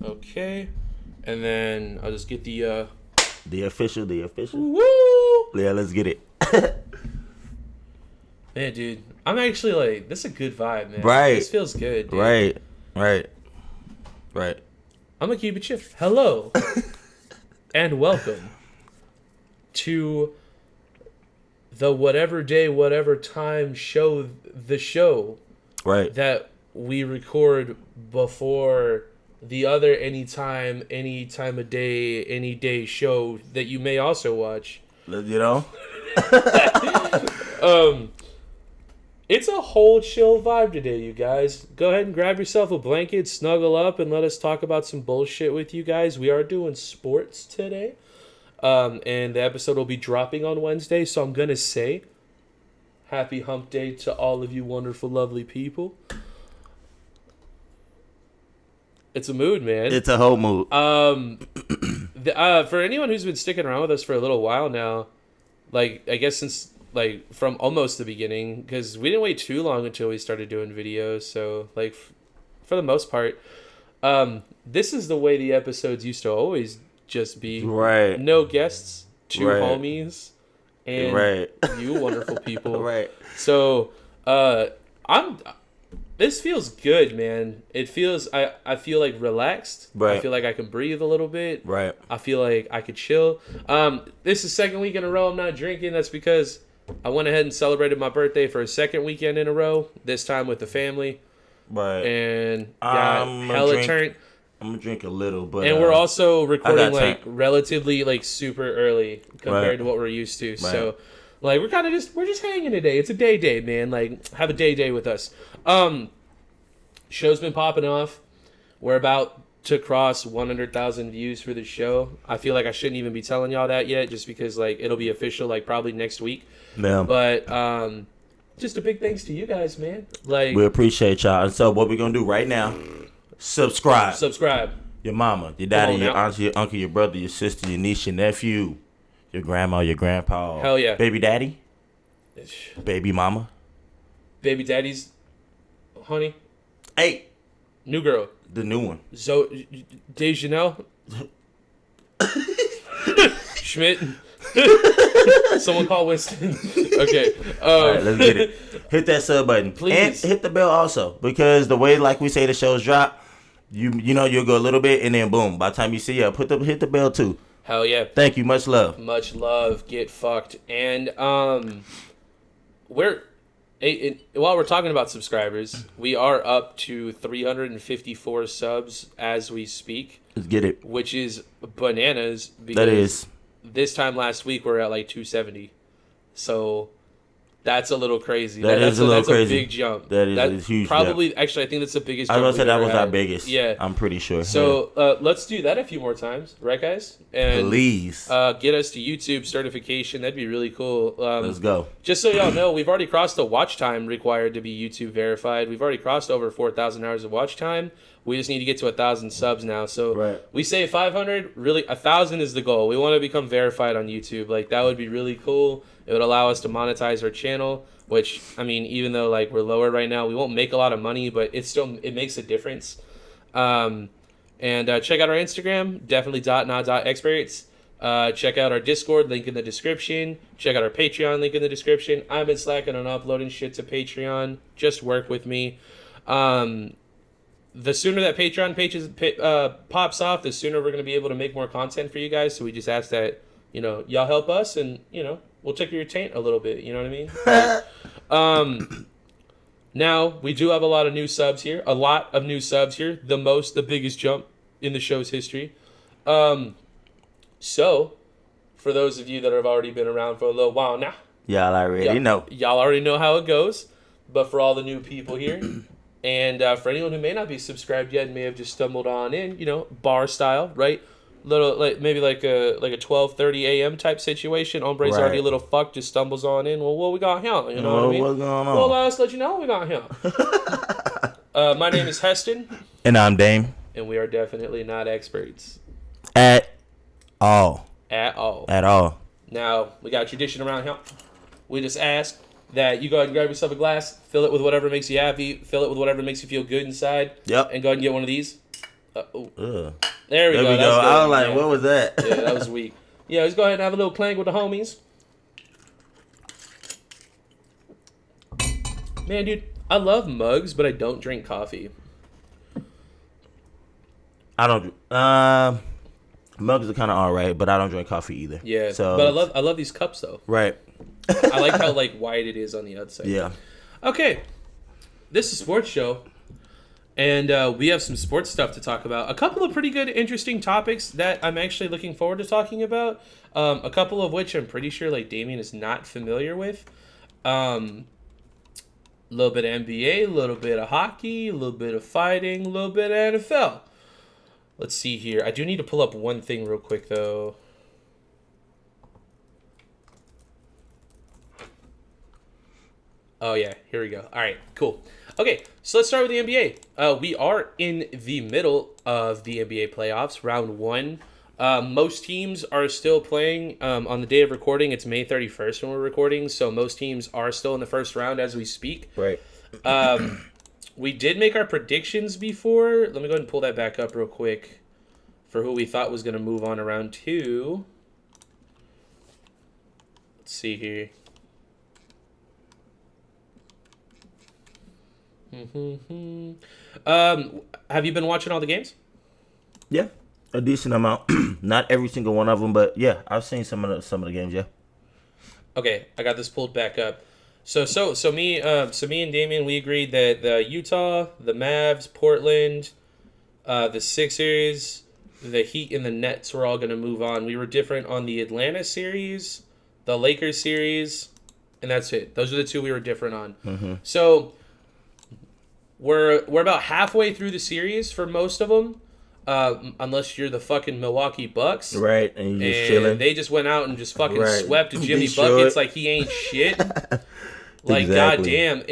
Okay. And then I'll just get the official. woo! Yeah, let's get it. Man, dude. I'm actually like, this is a good vibe, man. Right. This feels good, dude. Right. I'm gonna keep it chill. Hello. And welcome to the whatever day, whatever time show, the show. Right. That we record before the other any time of day, any day show that you may also watch. You know? It's a whole chill vibe today, you guys. Go ahead and grab yourself a blanket, snuggle up, and let us talk about some bullshit with you guys. We are doing sports today. And the episode will be dropping on Wednesday, so I'm going to say happy hump day to all of you wonderful, lovely people. It's a mood, man. It's a whole mood. For anyone who's been sticking around with us for a little while now, like, I guess since... like from almost the beginning, because we didn't wait too long until we started doing videos, so like for the most part, this is the way the episodes used to always just be. Right. No guests, two homies, and you wonderful people. Right. So this feels good, man. It feels I feel like relaxed. Right. I feel like I can breathe a little bit. Right. I feel like I could chill. This is second week in a row I'm not drinking. That's because I went ahead and celebrated my birthday for a second weekend in a row, this time with the family. Right. And got hella turned. I'm going to drink a little, but... And we're also recording, like, relatively, like, super early compared to what we're used to. Right. So, like, we're just hanging today. It's a day, man. Like, have a day with us. Show's been popping off. We're about to cross 100,000 views for the show. I feel like I shouldn't even be telling y'all that yet, just because, like, it'll be official, like, probably next week. Yeah. But just a big thanks to you guys, man. Like, we appreciate y'all. And so what we're gonna do right now, subscribe. Your mama, your daddy, your auntie, your uncle, your brother, your sister, your niece, your nephew, your grandma, your grandpa. Hell yeah. Baby daddy. Baby mama. Baby daddy's honey. Hey. New girl. The new one. Dejanelle. Schmidt. Someone call Winston. Okay. All right, let's get it. Hit that sub button. Please. And hit the bell also. Because the way, like we say, the shows drop, you know, you'll go a little bit and then boom. By the time you see it, hit the bell too. Hell yeah. Thank you. Much love. Much love. Get fucked. And while we're talking about subscribers, we are up to 354 subs as we speak. Let's get it. Which is bananas. Because that is. This time last week, we're at like 270. So that's a little crazy. That's a big jump. That's a huge probably, jump. Actually, I think that's the biggest jump. I was going to say that was our biggest. Yeah. I'm pretty sure. So let's do that a few more times. Right, guys? And please. Get us to YouTube certification. That'd be really cool. Let's go. Just so y'all know, we've already crossed the watch time required to be YouTube verified. We've already crossed over 4,000 hours of watch time. We just need to get to 1,000 subs now. So we say 500. Really, 1,000 is the goal. We want to become verified on YouTube. Like, that would be really cool. It would allow us to monetize our channel. Which, I mean, even though like we're lower right now, we won't make a lot of money, but it makes a difference. And check out our Instagram, definitely .not.experts. Check out our Discord, link in the description. Check out our Patreon, link in the description. I've been slacking on uploading shit to Patreon. Just work with me. The sooner that Patreon pops off, the sooner we're going to be able to make more content for you guys. So we just ask that, y'all help us and, we'll tickle your taint a little bit. You know what I mean? Now, we do have a lot of new subs here. The biggest jump in the show's history. So, for those of you that have already been around for a little while now. Y'all already know how it goes. But for all the new people here, and for anyone who may not be subscribed yet and may have just stumbled on in, bar style, right? Little maybe like a 12:30 a.m. type situation. Hombre's already a little fucked, just stumbles on in. Well, what we got here? You know what I mean? What's going on? Well, let's let you know what we got here. My name is Heston. And I'm Dame. And we are definitely not experts. At all. Now, we got a tradition around here. We just ask that you go ahead and grab yourself a glass, fill it with whatever makes you happy, fill it with whatever makes you feel good inside. Yep. And go ahead and get one of these. There we go. I was like, what was that? Yeah, that was weak. Yeah, let's go ahead and have a little clank with the homies. Man, dude, I love mugs, but I don't drink coffee. I don't. Mugs are kind of all right, but I don't drink coffee either. Yeah, so, but I love these cups though. Right. I like how wide it is on the outside. Yeah. Okay, this is Sports Show, and we have some sports stuff to talk about. A couple of pretty good, interesting topics that I'm actually looking forward to talking about. A couple of which I'm pretty sure Damien is not familiar with. A little bit of NBA, a little bit of hockey, a little bit of fighting, a little bit of NFL. Let's see here. I do need to pull up one thing real quick, though. Oh, yeah. Here we go. All right. Cool. Okay. So let's start with the NBA. We are in the middle of the NBA playoffs, round 1. Most teams are still playing on the day of recording. It's May 31st when we're recording, so most teams are still in the first round as we speak. Right. We did make our predictions before. Let me go ahead and pull that back up real quick for who we thought was going to move on to round 2. Let's see here. Have you been watching all the games? Yeah. A decent amount. Not every single one of them, but yeah, I've seen some of the games. Yeah. Okay, I got this pulled back up. So me and Damien, we agreed that the Utah, the Mavs, Portland, the Sixers, the Heat, and the Nets were all going to move on. We were different on the Atlanta series, the Lakers series, and that's it. Those are the two we were different on. Mm-hmm. So we're about halfway through the series for most of them. Unless you're the fucking Milwaukee Bucks. Right, and you're just chilling. They just went out and just fucking swept Jimmy Buckets like he ain't shit. Like, goddamn.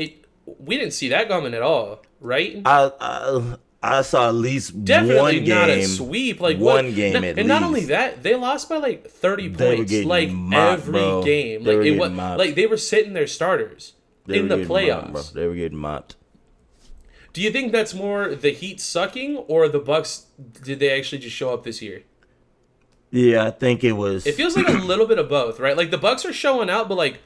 We didn't see that coming at all, right? I saw at least definitely one game. Not a sweep. Like one game at least. And not only that, they lost by 30 points. Every game. They were sitting their starters in the playoffs. They were getting mopped. Do you think that's more the Heat sucking or the Bucks? Did they actually just show up this year? Yeah, I think it was. It feels like a little bit of both, right? The Bucks are showing out, but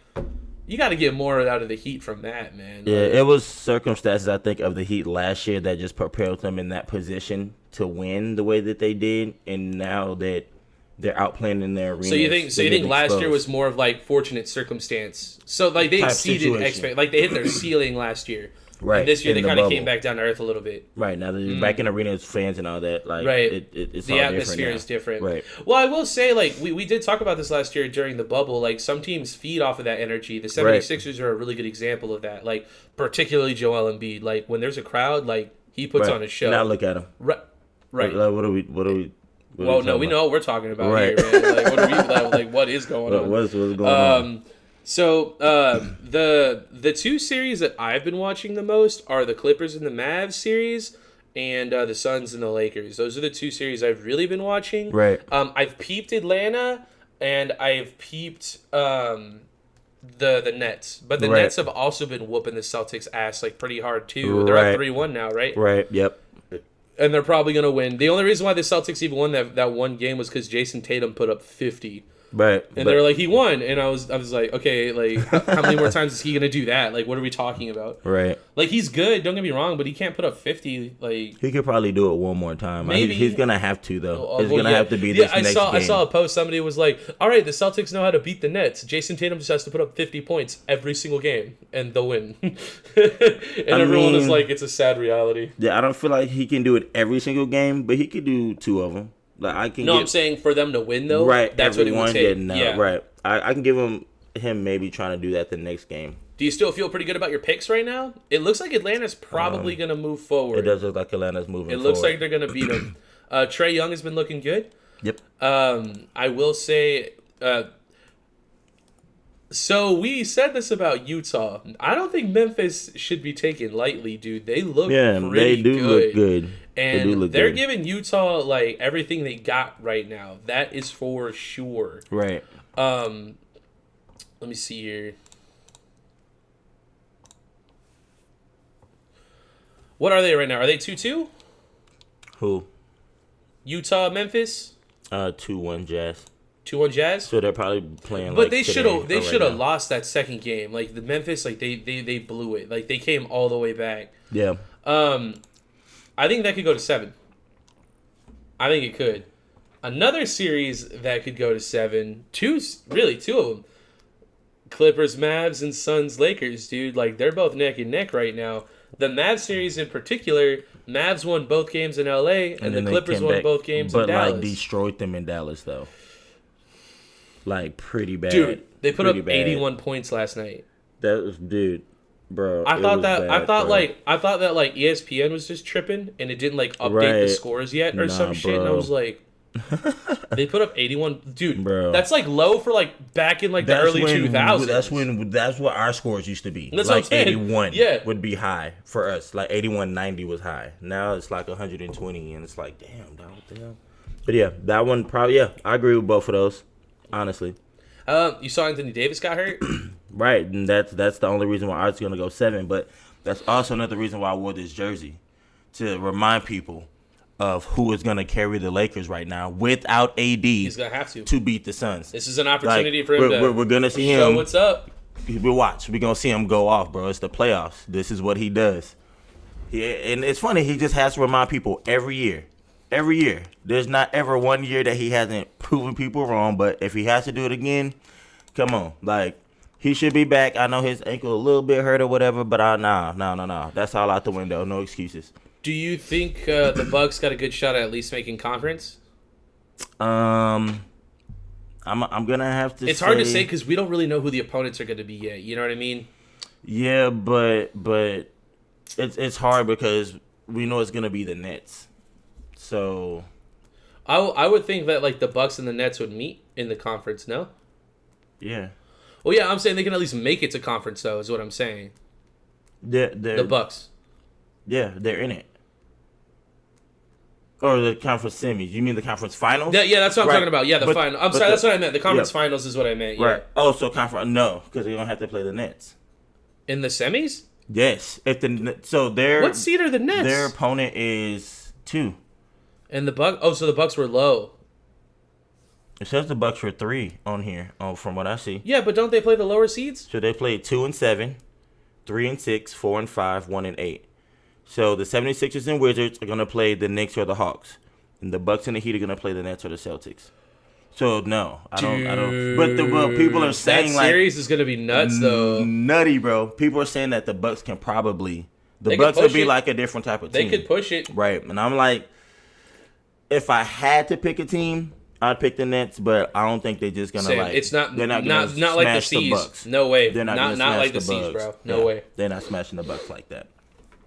you got to get more out of the Heat from that, man. Yeah, it was circumstances, I think, of the Heat last year that just propelled them in that position to win the way that they did, and now that they're outplaying in their arena. So you think last year was more of fortunate circumstance? So they exceeded they hit their ceiling last year. Right. And this year they kind of came back down to earth a little bit. Right. Now they're back in the arena as fans and all that. Right. It's the all atmosphere is different. Right. Well, I will say, we did talk about this last year during the bubble. Some teams feed off of that energy. The 76ers are a really good example of that. Particularly Joel Embiid. When there's a crowd, he puts on a show. Now look at him. Right. Right. What are we? Well, no, we know what we're talking about here, man. What are we? What is going on? What's going on? So the two series that I've been watching the most are the Clippers and the Mavs series, and the Suns and the Lakers. Those are the two series I've really been watching. Right. I've peeped Atlanta, and I've peeped the Nets, but the Nets have also been whooping the Celtics' ass pretty hard too. They're up 3-1 now, right? Right. Yep. And they're probably gonna win. The only reason why the Celtics even won that one game was because Jason Tatum put up 50. Right. And they were like, he won. And I was like, okay, how many more times is he going to do that? What are we talking about? Right. He's good, don't get me wrong, but he can't put up 50. He could probably do it one more time. Maybe. He's going to have to, though. It's going to have to be this next game. I saw a post. Somebody was like, all right, the Celtics know how to beat the Nets. Jason Tatum just has to put up 50 points every single game, and they'll win. Everyone is like, it's a sad reality. Yeah, I don't feel like he can do it every single game, but he could do 2 of them. I'm saying for them to win though. Right, that's what it would take. Yeah, right. I can give him maybe trying to do that the next game. Do you still feel pretty good about your picks right now? It looks like Atlanta's probably going to move forward. It does look like Atlanta's moving forward. It looks like they're going to beat them. Trae Young has been looking good. Yep. I will say. So we said this about Utah. I don't think Memphis should be taken lightly, dude. They look pretty good. Look good. And they're giving Utah everything they got right now. That is for sure. Right. Let me see here. What are they right now? Are they 2-2? Who? Utah, Memphis. 2-1 Jazz. 2-1 Jazz. So they're probably playing. But they should have lost that second game. Like the Memphis, like they blew it. Like they came all the way back. Yeah. I think that could go to 7. I think it could. Another series that could go to 7. Two of them. Clippers, Mavs, and Suns, Lakers, dude. Like they're both neck and neck right now. The Mavs series in particular, Mavs won both games in LA, and the Clippers won both games in Dallas. But like destroyed them in Dallas though. Like pretty bad. Dude, they put up 81 points last night. That was, dude, bro. I thought that ESPN was just tripping and it didn't like update the scores yet or some shit. Bro. And I was like, they put up 81, dude. Bro, that's like low for like back in like the early 2000s. That's what our scores used to be. That's like 81 would be high for us. Like 81-90 was high. Now it's like 120 and it's like damn, dog, damn. But yeah, that one probably I agree with both of those. Honestly, you saw Anthony Davis got hurt, right? And that's the only reason why I was gonna go 7. But that's also another reason why I wore this jersey to remind people of who is gonna carry the Lakers right now without AD. He's gonna have to beat the Suns. This is an opportunity for him. We're gonna see him. Show what's up. We watch. We're gonna see him go off, bro. It's the playoffs. This is what he does. And it's funny. He just has to remind people every year. Every year. There's not ever one year that he hasn't proven people wrong, but if he has to do it again, come on. Like, he should be back. I know his ankle a little bit hurt or whatever, but no. That's all out the window. No excuses. Do you think the Bucks got a good shot at least making conference? I'm gonna have to. It's hard to say because we don't really know who the opponents are going to be yet. You know what I mean? Yeah, but it's hard because we know it's gonna be the Nets. So, I would think that like the Bucks and the Nets would meet in the conference. No. Yeah. Well, yeah, I'm saying they can at least make it to conference, though. Is what I'm saying. The Bucks. Yeah, they're in it. Or the conference semis. You mean the conference finals? Yeah, that's what I'm talking about. Yeah, the final. I'm sorry, that's what I meant. The conference finals is what I meant. Yeah. Right. Oh, so conference? No, because they're gonna have to play the Nets in the semis. Yes. What seed are the Nets? Their opponent is 2. And the Bucks. Oh, so the Bucks were low. It says the Bucks were 3 on here. Oh, from what I see. Yeah, but don't they play the lower seeds? So they played 2 and 7, 3 and 6, 4 and 5, 1 and 8. So the 76ers and Wizards are gonna play the Knicks or the Hawks, and the Bucks and the Heat are gonna play the Nets or the Celtics. So no, I don't. But people are saying that series is gonna be nuts though. Nutty, bro. People are saying that the Bucks can probably. The Bucks would be like a different type of team. They could push it, right? And I'm like, if I had to pick a team, I'd pick the Nets, but I don't think they're just gonna like. It's not. They're not like the C's. Bucks. No way. They're not like the C's, bro. No way. They're not smashing the Bucks like that.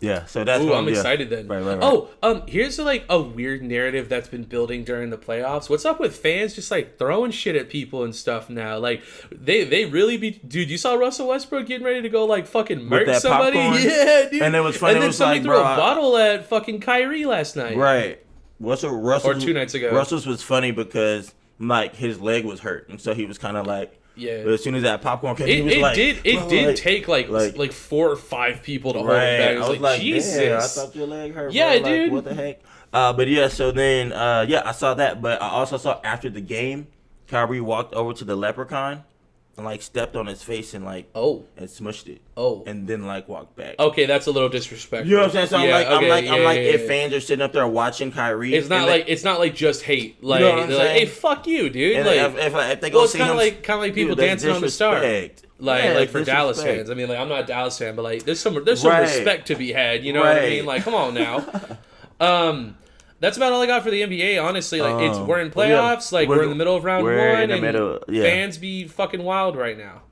Yeah, so that's. Ooh, I'm excited then. Right. Oh, here's like a weird narrative that's been building during the playoffs. What's up with fans just like throwing shit at people and stuff now? Like they really be, dude. You saw Russell Westbrook getting ready to go like fucking murk somebody? Popcorn? Yeah, dude. And it was funny. And then somebody threw a bottle at fucking Kyrie last night. Right. Russell or 2 nights ago. Russell's was funny because like his leg was hurt, and so he was kind of like. Yeah. But as soon as that popcorn came, it did take like 4 or 5 people to hold him back. I was like, Jesus. Damn, I thought your leg hurt. Yeah, bro. dude. Like, what the heck? But yeah, so then I saw that, but I also saw after the game, Kyrie walked over to the leprechaun and like stepped on his face and like and smushed it. And then like walked back. Okay, that's a little disrespectful. You know what I'm saying? So I'm like, if fans are sitting up there watching Kyrie, it's not like just hate. Like, you know they're like, hey, fuck you, dude. And like, if they go see him, kind of like people dancing on the star. Like for Dallas fans. I mean, like I'm not a Dallas fan, but like there's some respect to be had. You know what I mean? Like, come on now. That's about all I got for the NBA, honestly. Like we're in playoffs, we're in the middle of round 1, and fans be fucking wild right now.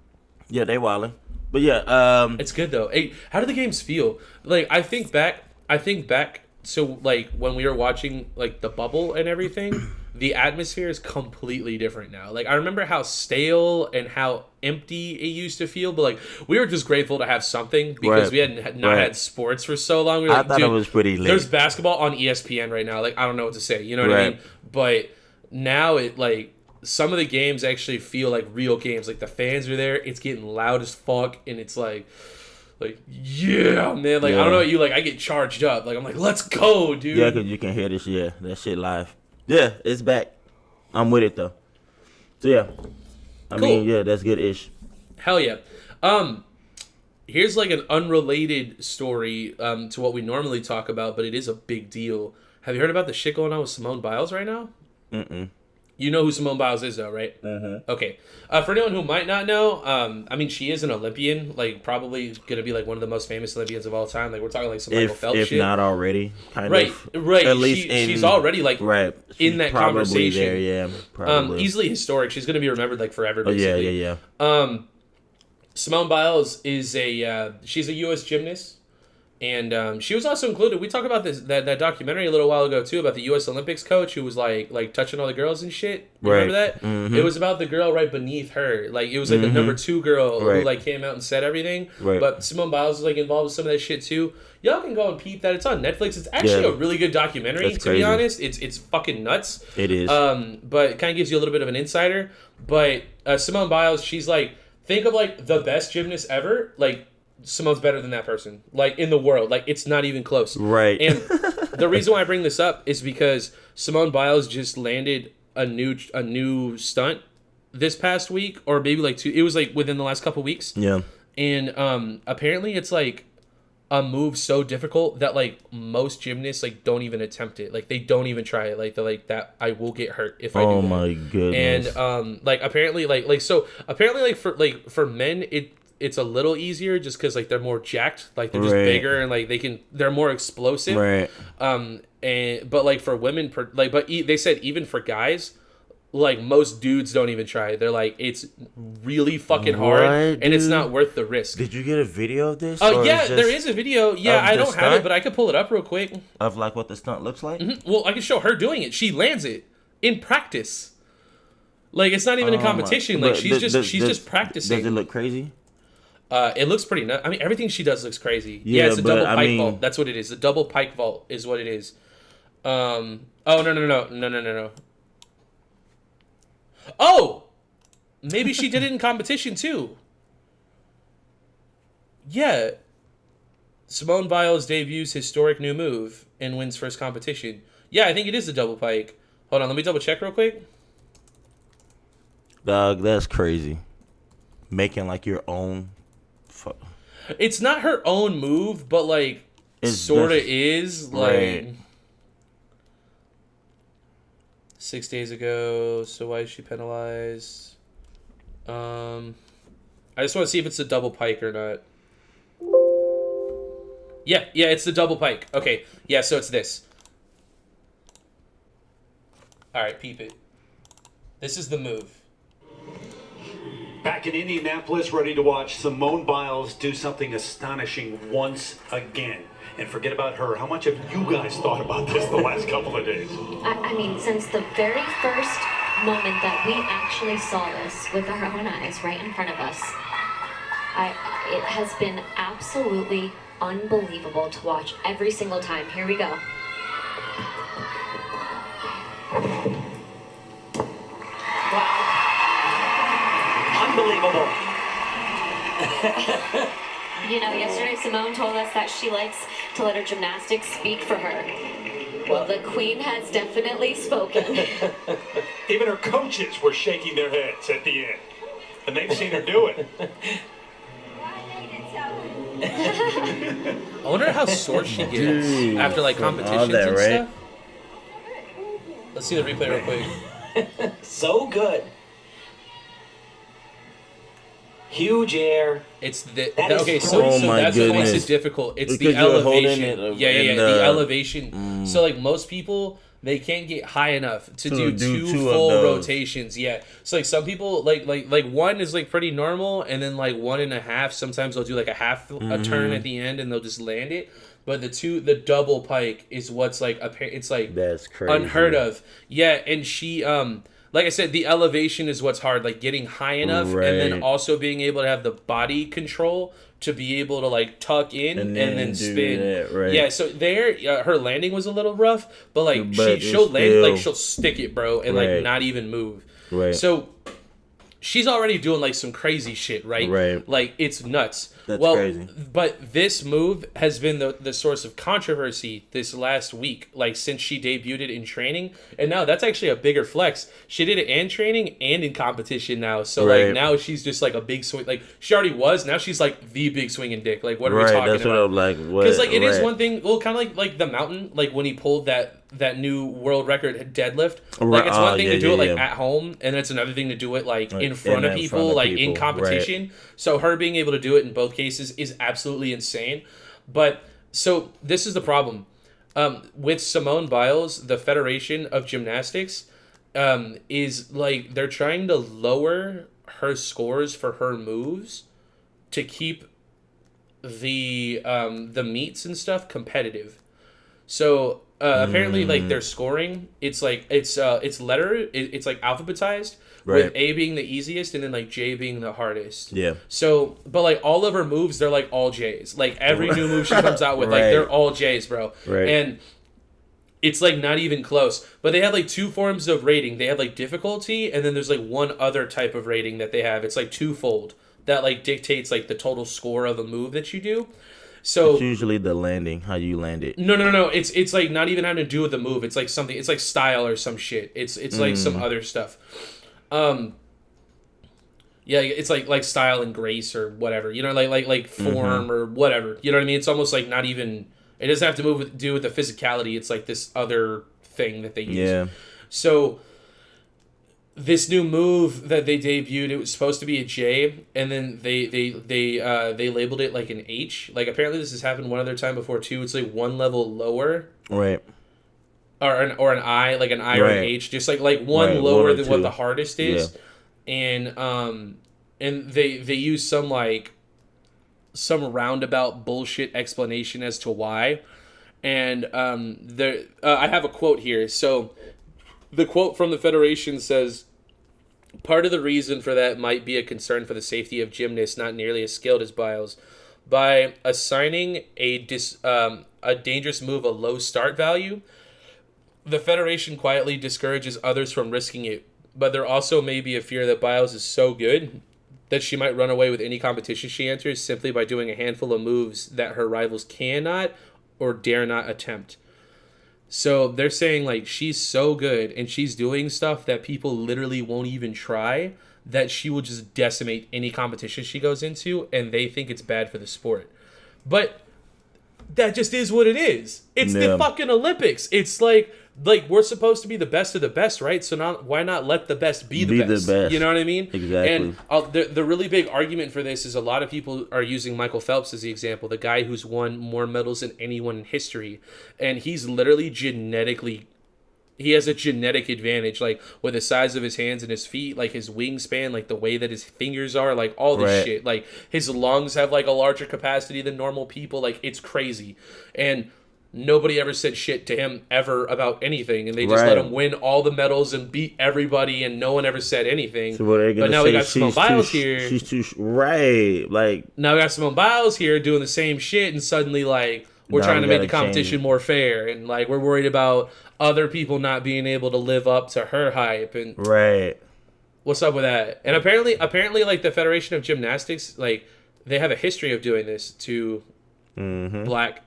Yeah, they wilding. But yeah, it's good though. Hey, how do the games feel? Like I think back so like when we were watching like the bubble and everything, the atmosphere is completely different now. Like I remember how stale and how empty it used to feel, but like we were just grateful to have something because we had not had sports for so long. We were I thought it was pretty lit. There's basketball on ESPN right now. Like I don't know what to say. You know what I mean? But now it like some of the games actually feel like real games. Like the fans are there. It's getting loud as fuck, and it's like yeah, man. Like I don't know what you like. I get charged up. Like I'm like, let's go, dude. Yeah, because you can hear this. Yeah, that shit live. Yeah, it's back. I'm with it though. So yeah, I mean, yeah, that's good-ish. Hell yeah. Here's like an unrelated story to what we normally talk about, but it is a big deal. Have you heard about the shit going on with Simone Biles right now? Mm-mm. You know who Simone Biles is, though, right? Mm-hmm. Okay. For anyone who might not know, I mean, she is an Olympian, like, probably going to be, like, one of the most famous Olympians of all time. Like, we're talking, like, some Michael Phelps shit. If not already, kind of. Right. At least she's already, like, in that conversation. There, yeah, probably. Easily historic. She's going to be remembered, like, forever, basically. Oh, yeah. Simone Biles is she's a U.S. gymnast. And she was also included. We talked about that documentary a little while ago too about the U.S. Olympics coach who was like touching all the girls and shit. Remember that? Mm-hmm. It was about the girl right beneath her. Like it was like the number 2 girl who like came out and said everything. Right. But Simone Biles was like involved with some of that shit too. Y'all can go and peep that. It's on Netflix. It's actually a really good documentary. To be honest, it's fucking nuts. It is. But it kind of gives you a little bit of an insider. But Simone Biles, she's like, think of like the best gymnast ever, like. Simone's better than that person, like in the world. Like it's not even close. Right. And the reason why I bring this up is because Simone Biles just landed a new stunt this past week, or maybe like 2. It was like within the last couple weeks. Yeah. And apparently it's like a move so difficult that like most gymnasts like don't even attempt it. Like they don't even try it. Like they're like that. I will get hurt if I do that. Oh my goodness. And like apparently for men it's a little easier just because like they're more jacked, like they're just bigger and like they're more explosive. Right. But like for women, they said even for guys, like most dudes don't even try. They're like it's really fucking hard and it's not worth the risk. Did you get a video of this? Oh yeah, there is a video. Yeah, I don't have it, but I could pull it up real quick. Of like what the stunt looks like. Mm-hmm. Well, I can show her doing it. She lands it in practice. Like it's not even a competition. Like she's just practicing. Does it look crazy? It looks pretty nuts. I mean, everything she does looks crazy. Yeah, it's a double pike vault. That's what it is. The double pike vault is what it is. Oh, no. Oh! Maybe she did it in competition, too. Yeah. Simone Biles debuts historic new move and wins first competition. Yeah, I think it is the double pike. Hold on, let me double check real quick. Dog, that's crazy. Making, like, your own... It's not her own move, but like sort of is like 6 days ago. So why is she penalized? I just want to see if it's a double pike or not. Yeah, it's the double pike. Okay, yeah, so it's this. All right, peep it. This is the move. Back in Indianapolis, ready to watch Simone Biles do something astonishing once again. And forget about her. How much have you guys thought about this the last couple of days? I mean, since the very first moment that we actually saw this with our own eyes right in front of us, it has been absolutely unbelievable to watch every single time. Here we go. Wow. Unbelievable. You know, yesterday Simone told us that she likes to let her gymnastics speak for her. Well, the queen has definitely spoken. Even her coaches were shaking their heads at the end. And they've seen her do it. I wonder how sore she gets after like competitions and stuff. Let's see the replay real quick. So good. Huge air. It's okay. So that's what makes it difficult. It's because the elevation. The elevation. So like most people, they can't get high enough to do two full rotations. Yeah. So like some people like one is like pretty normal, and then like 1.5. Sometimes they'll do like a half a turn at the end, and they'll just land it. But the double pike is what's like it's like that's crazy, unheard of. Yeah, and she like I said, the elevation is what's hard, like getting high enough and then also being able to have the body control to be able to like tuck in and then spin. That, right. Yeah, so there, her landing was a little rough, but like she'll land, like she'll stick it, bro, and like not even move. Right. So she's already doing like some crazy shit, right? Right. Like it's nuts. That's well, crazy. But this move has been the source of controversy this last week, like since she debuted it in training. And now that's actually a bigger flex. She did it in training and in competition now. So like now she's just like a big swing. Like she already was. Now she's like the big swinging dick. Like what are we talking that's about? What I'm like. Because like it is one thing. Well, kind of like the mountain. Like when he pulled that new world record deadlift. Like it's one thing to do it like at home, and it's another thing to do it like in front of people, like in competition. Right. So her being able to do it in both cases is absolutely insane. But so this is the problem with Simone Biles. The Federation of Gymnastics is like they're trying to lower her scores for her moves to keep the meets and stuff competitive. So apparently, like their scoring, it's like it's like alphabetized, with A being the easiest and then like J being the hardest. Yeah. So, but like all of her moves, they're like all J's. Like every new move she comes out with, like they're all J's, bro. Right. And it's like not even close. But they have like two forms of rating. They have like difficulty, and then there's like one other type of rating that they have. It's like twofold that like dictates like the total score of a move that you do. So it's usually the landing, how you land it. No. It's like not even having to do with the move. It's like something. It's like style or some shit. It's like some other stuff. Yeah, it's like style and grace or whatever. You know, like form or whatever. You know what I mean? It's almost like not even. It doesn't have to do with the physicality. It's like this other thing that they use. Yeah. So this new move that they debuted, it was supposed to be a J, and then they labeled it like an H. Like apparently this has happened one other time before too. It's like one level lower. Right. Or an I, like an I or an H, just like one lower than what the hardest is. Yeah. And they use some roundabout bullshit explanation as to why. And I have a quote here. So the quote from the Federation says, "Part of the reason for that might be a concern for the safety of gymnasts not nearly as skilled as Biles. By assigning a dangerous move a low start value, the Federation quietly discourages others from risking it. But there also may be a fear that Biles is so good that she might run away with any competition she enters simply by doing a handful of moves that her rivals cannot or dare not attempt." So they're saying like she's so good and she's doing stuff that people literally won't even try, that she will just decimate any competition she goes into, and they think it's bad for the sport. But that just is what it is. It's the fucking Olympics. It's like we're supposed to be the best of the best, right? So why not let the best be the best? You know what I mean? Exactly. And the really big argument for this is a lot of people are using Michael Phelps as the example, the guy who's won more medals than anyone in history. And he's literally he has a genetic advantage, like with the size of his hands and his feet, like his wingspan, like the way that his fingers are, like all this shit. Like his lungs have like a larger capacity than normal people. Like it's crazy. And nobody ever said shit to him ever about anything, and they just let him win all the medals and beat everybody, and no one ever said anything. So but now we got Simone Biles here. She's too like now we got Simone Biles here doing the same shit, and suddenly like we're trying to make the competition more fair, and like we're worried about other people not being able to live up to her hype. And what's up with that? And apparently like the Federation of Gymnastics, like they have a history of doing this to black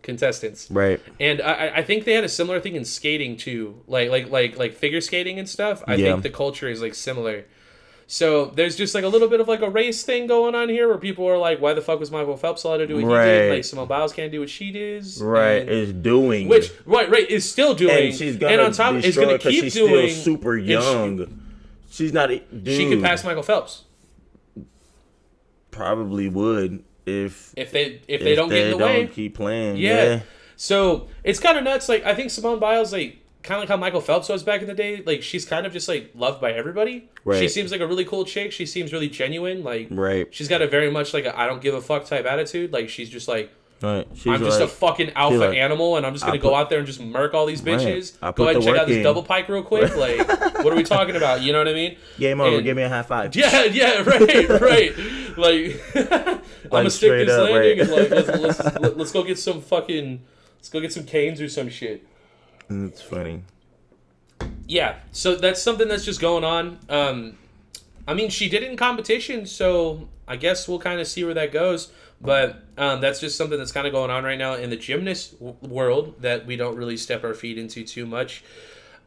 contestants, right? And I think they had a similar thing in skating too, like figure skating and stuff. I think the culture is like similar. So there's just like a little bit of like a race thing going on here, where people are like, why the fuck was Michael Phelps allowed to do what he did? Like Simone Biles can't do what she does. Is doing which is still doing, and she's gonna on top is gonna keep she's doing. Still super young. She's not. She could pass Michael Phelps. Probably would. If they don't get in the way, keep playing. Yeah. So it's kind of nuts. Like I think Simone Biles, like kind of like how Michael Phelps was back in the day. Like she's kind of just like loved by everybody. Right. She seems like a really cool chick. She seems really genuine. Like she's got a very much like a I don't give a fuck type attitude. Like she's just like. I'm just a fucking alpha animal, and I'm just gonna go out there and just murk all these bitches. Go ahead and check out this double pike real quick. Like, what are we talking about? You know what I mean? Game over. Give me a high five. Yeah, right. Like, I'm gonna stick this landing and like let's go get some canes or some shit. It's funny. Yeah, so that's something that's just going on. I mean, she did it in competition, so I guess we'll kind of see where that goes. But that's just something that's kind of going on right now in the gymnast world that we don't really step our feet into too much.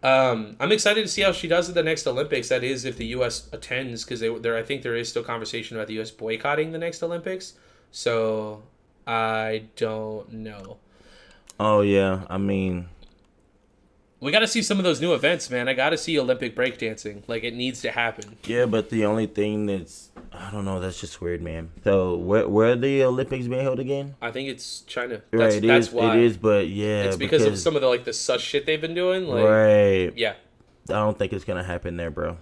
I'm excited to see how she does at the next Olympics. That is, if the U.S. attends, because I think there is still conversation about the U.S. boycotting the next Olympics. So I don't know. Oh yeah, I mean, we got to see some of those new events, man. I got to see Olympic breakdancing. Like, it needs to happen. Yeah, but the only thing I don't know, that's just weird, man. So where are the Olympics being held again? I think it's China. That's why. It is, but it's because of some of the sus shit they've been doing. Like, right. Yeah. I don't think it's gonna happen there, bro.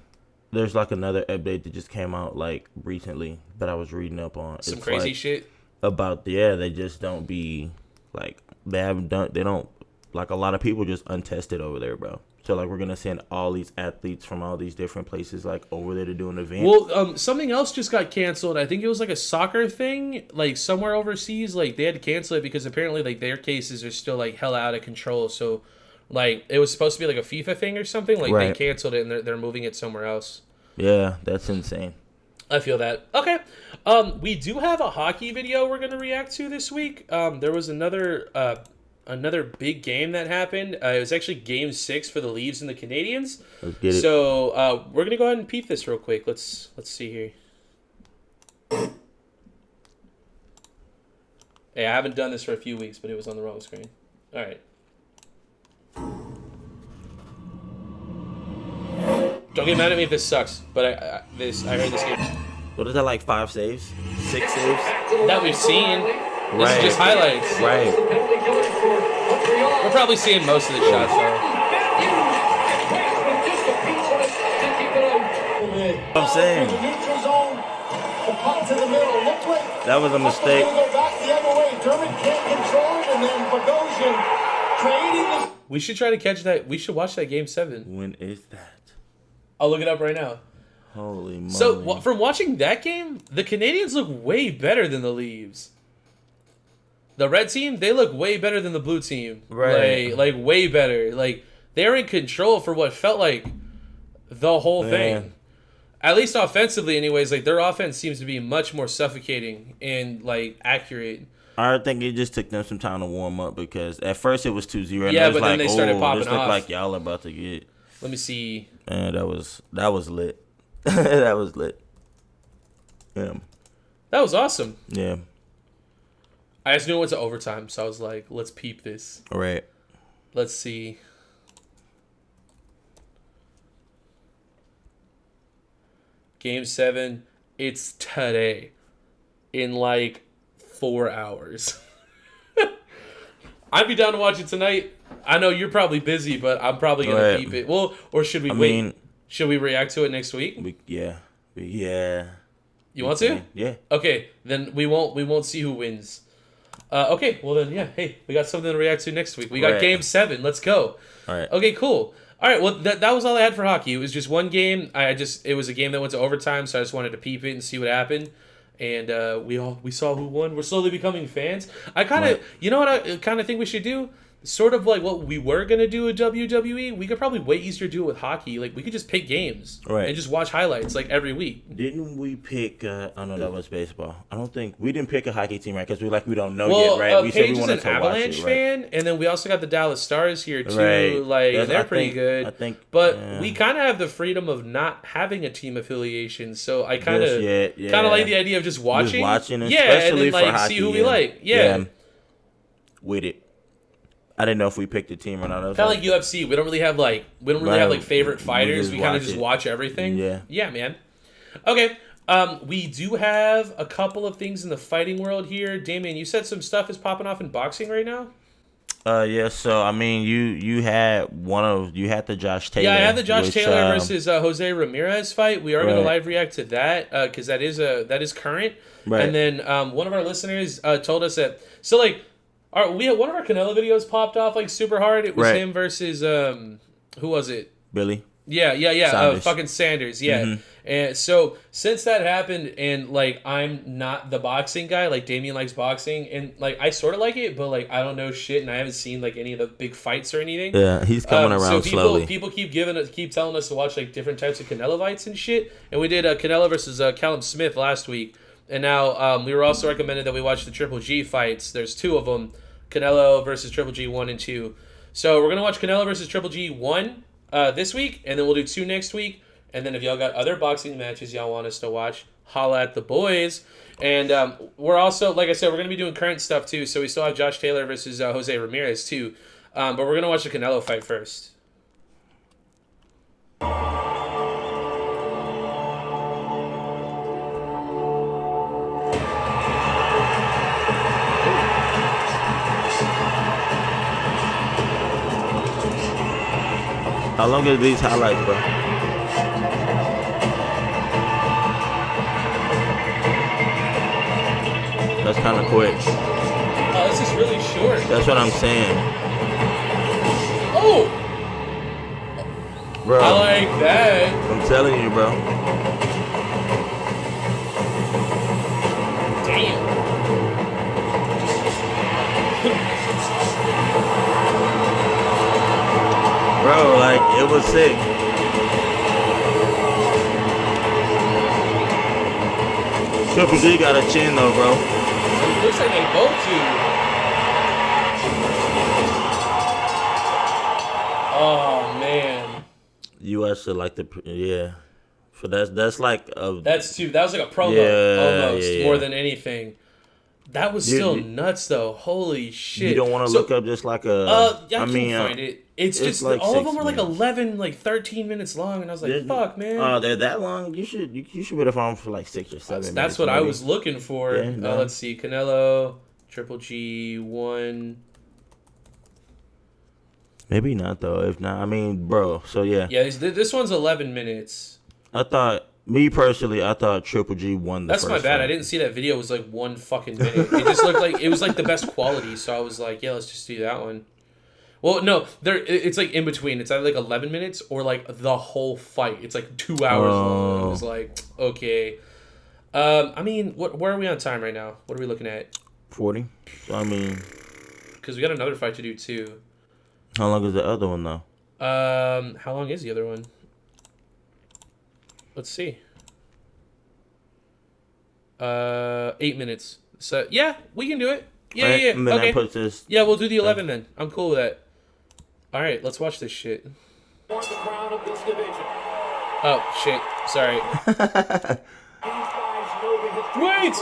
There's like another update that just came out like recently that I was reading up on. Some crazy shit about they just don't be like they don't like a lot of people just untested over there, bro. So like we're gonna send all these athletes from all these different places like over there to do an event. Well, something else just got canceled. I think it was like a soccer thing, like somewhere overseas. Like they had to cancel it because apparently like their cases are still like hella out of control. So like it was supposed to be like a FIFA thing or something. Like They canceled it and they're moving it somewhere else. Yeah, that's insane. I feel that. Okay. We do have a hockey video we're gonna react to this week. There was another big game that happened. It was actually Game 6 for the Leafs and the Canadiens. Let's get it. So we're gonna go ahead and peep this real quick. Let's see here. Hey, I haven't done this for a few weeks, but it was on the wrong screen. All right. Don't get mad at me if this sucks, but I heard this game. What is that, like 5 saves? 6 saves? That we've seen. This is just highlights. Right. We're probably seeing most of the shots, though. I'm saying. That was a mistake. We should try to catch that. We should watch that Game 7. When is that? I'll look it up right now. Holy moly. So, from watching that game, the Canadiens look way better than the Leafs. The red team, they look way better than the blue team. Right. Like way better. Like, they're in control for what felt like the whole thing. At least offensively, anyways. Like, their offense seems to be much more suffocating and, like, accurate. I think it just took them some time to warm up because at first it was 2-0. Yeah, it was but then they started popping this off. looked like y'all about to get. Let me see. Man, that was lit. That was lit. Yeah. That was awesome. Yeah. I just knew it went to overtime, so I was like, let's peep this. All right. Let's see. Game 7. It's today. In like 4 hours. I'd be down to watch it tonight. I know you're probably busy, but I'm probably going to keep it. Well, or should we wait? Should we react to it next week? Yeah. You want to? Yeah. Okay, then we won't see who wins. Okay, well then, yeah. Hey, we got something to react to next week. We got Game 7. Let's go. All right. Okay, cool. All right, well, that was all I had for hockey. It was just one game. It was a game that went to overtime, so I just wanted to peep it and see what happened. And we saw who won. We're slowly becoming fans. I kind of, you know what I kind of think we should do? Sort of like what we were going to do with WWE. We could probably way easier do it with hockey. Like, we could just pick games. Right. And just watch highlights, like, every week. Didn't we pick, oh no, that was baseball. I don't think, we didn't pick a hockey team, right? Because we don't know yet, right? We said we wanted to watch it, Avalanche fan, and then we also got the Dallas Stars here, too. Right. Like, they're pretty good. But we kind of have the freedom of not having a team affiliation, so I kind of like the idea of just watching. Just watching, and then, like, hockey, see who we like. Yeah. With it. I didn't know if we picked a team or not. Kind of like UFC. We don't really have have favorite fighters. We kind of just watch everything. Yeah, man. Okay. We do have a couple of things in the fighting world here. Damien, you said some stuff is popping off in boxing right now? Yeah, so I mean you had the Josh Taylor. Yeah, I had the Josh Taylor versus Jose Ramirez fight. We are going to live react to that because that is current. Right. And then one of our listeners told us that one of our Canelo videos popped off like super hard. It was him versus who was it? Billy. Yeah. Fucking Sanders. Yeah. Mm-hmm. And so since that happened, and like I'm not the boxing guy, like Damien likes boxing, and like I sort of like it, but like I don't know shit, and I haven't seen like any of the big fights or anything. Yeah, he's coming around slowly. People keep telling us to watch like different types of Canelo fights and shit, and we did Canelo versus Callum Smith last week. And now we were also recommended that we watch the Triple G fights. There's 2 of them. Canelo versus Triple G 1 and 2. So we're going to watch Canelo versus Triple G 1 this week, and then we'll do 2 next week. And then if y'all got other boxing matches y'all want us to watch, holla at the boys. And we're also, like I said, we're going to be doing current stuff too. So we still have Josh Taylor versus Jose Ramirez too. But we're going to watch the Canelo fight first. How long are these highlights, bro? That's kind of quick. Oh, this is really short. That's what I'm saying. Oh! Bro. I like that. I'm telling you, bro. Damn. Bro, like, it was sick. Triple G got a chin, though, bro. It looks like they both do. Oh, man. You actually like the, yeah. So that's like a... That's 2. That was like a promo, almost, more than anything. That was still nuts, though. Holy shit. You don't want to look up just like a... I mean, find it. It's just like all of them were like 11, like 13 minutes long, and I was like, "Fuck, man!" Oh, they're that long. You should be able to find them for like 6 or 7 minutes. That's what maybe I was looking for. Yeah, no. Let's see, Canelo, Triple G 1. Maybe not though. If not, I mean, bro. So yeah. Yeah, this one's 11 minutes. I thought, me personally, I thought Triple G won the That's first my bad. fight. I didn't see that video. It was like 1 fucking minute. It just looked like it was like the best quality. So I was like, yeah, let's just do that one. Well, no, it's like in between. It's either like 11 minutes or like the whole fight. It's like 2 hours long. It was like, okay. I mean, where are we on time right now? What are we looking at? 40. So, I mean, because we got another fight to do too. How long is the other one though? How long is the other one? Let's see. 8 minutes. So yeah, we can do it. Yeah, right? yeah. And then okay. I put this. Yeah, we'll do the 11 then. I'm cool with that. All right, let's watch this shit. For the crown of this division. Oh shit! Sorry. These guys know the history. Wait!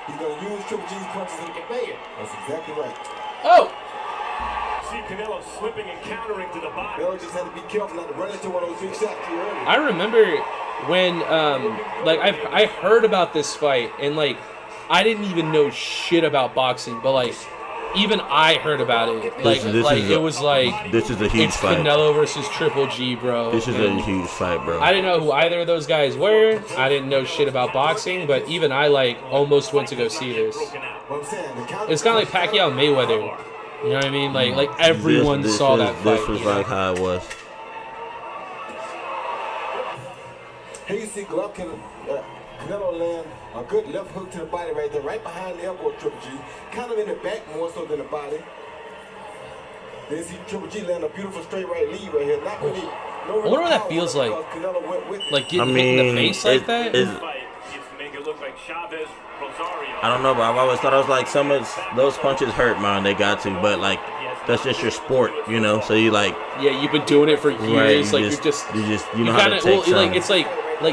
He's going to use Triple G's punches to convey it. That's exactly right. Oh! See Canelo slipping and countering to the body. Canelo just had to be careful not to run into one of those big shots too early. I remember when, like, I heard about this fight, and, like, I didn't even know shit about boxing, but, like, even I heard about it. Like, it was like, this is a huge it's fight. Canelo versus Triple G, bro. This is a huge fight, bro. I didn't know who either of those guys were. I didn't know shit about boxing, but even I, like, almost went to go see this. It's kind of like Pacquiao Mayweather. You know what I mean? Like everyone saw that fight. This was like how it was. Here you see Canelo land a good left hook to the body right there, right behind the elbow of Triple G. Kind of in the back more so than the body. Then see Triple G land a beautiful straight right lead right here. Not really. I wonder what that feels like. Like getting hit in the face like that? I don't know, but I've always thought I was like some of those punches hurt, man. They got to, but like that's just your sport, you know. So you like, yeah, you've been doing it for years. Right, like you know how to take some. Like it's like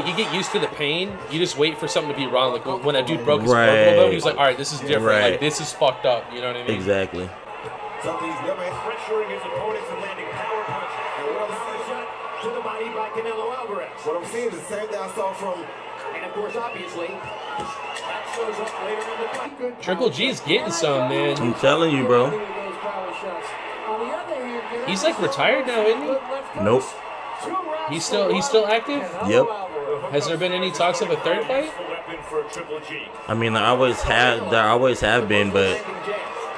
you get used to the pain. You just wait for something to be wrong. Like when that dude broke his Right. elbow, he was like, all right, this is different. Right. Like this is fucked up. You know what I mean? Exactly. Something he's never had. Pressuring his opponents and landing power punches. And what I'm Power shot to the body by Canelo Alvarez. What I'm seeing is the same thing I saw from. And of course, obviously, that shows up later in the fight. Triple G's getting some, man. I'm telling you, bro. He's like retired now, isn't he? Nope. He's still active. Yep. Has there been any talks of a third fight? I mean, there always have been, but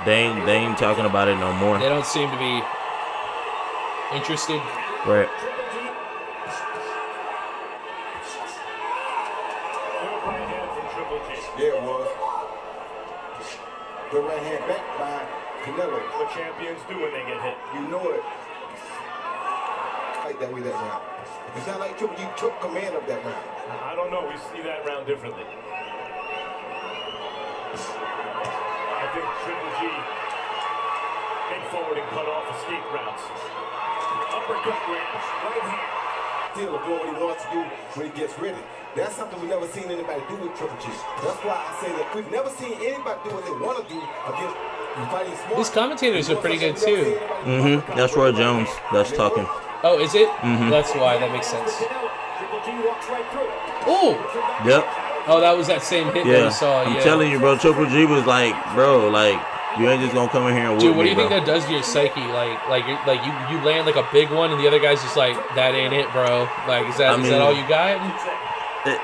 they ain't talking about it no more. They don't seem to be interested. Right. Yeah, it was. Good right hand back by Canelo. What champions do when they get hit. You know it. Like that way that round. It's not like Triple G took command of that round. I don't know. We see that round differently. I think Triple G came forward and cut off escape routes. Uppercut grabs, right hand. Still doing what he wants to do when he gets ready. That's something we've never seen anybody do with Triple G. That's why I say that we've never seen anybody do what they want to do against fighting smart. These commentators are pretty good too. That's Roy Jones that's talking. Oh, is it? That's why. That makes sense. Oh! Yep. Oh, that was that same hit that we saw. I'm telling you, bro. Triple G was like, bro, like, you ain't just gonna come in here and whoop dude, what do me, you think that does to your psyche? Like you land like a big one, and the other guy's just like, that ain't it, bro. Like, is that all you got?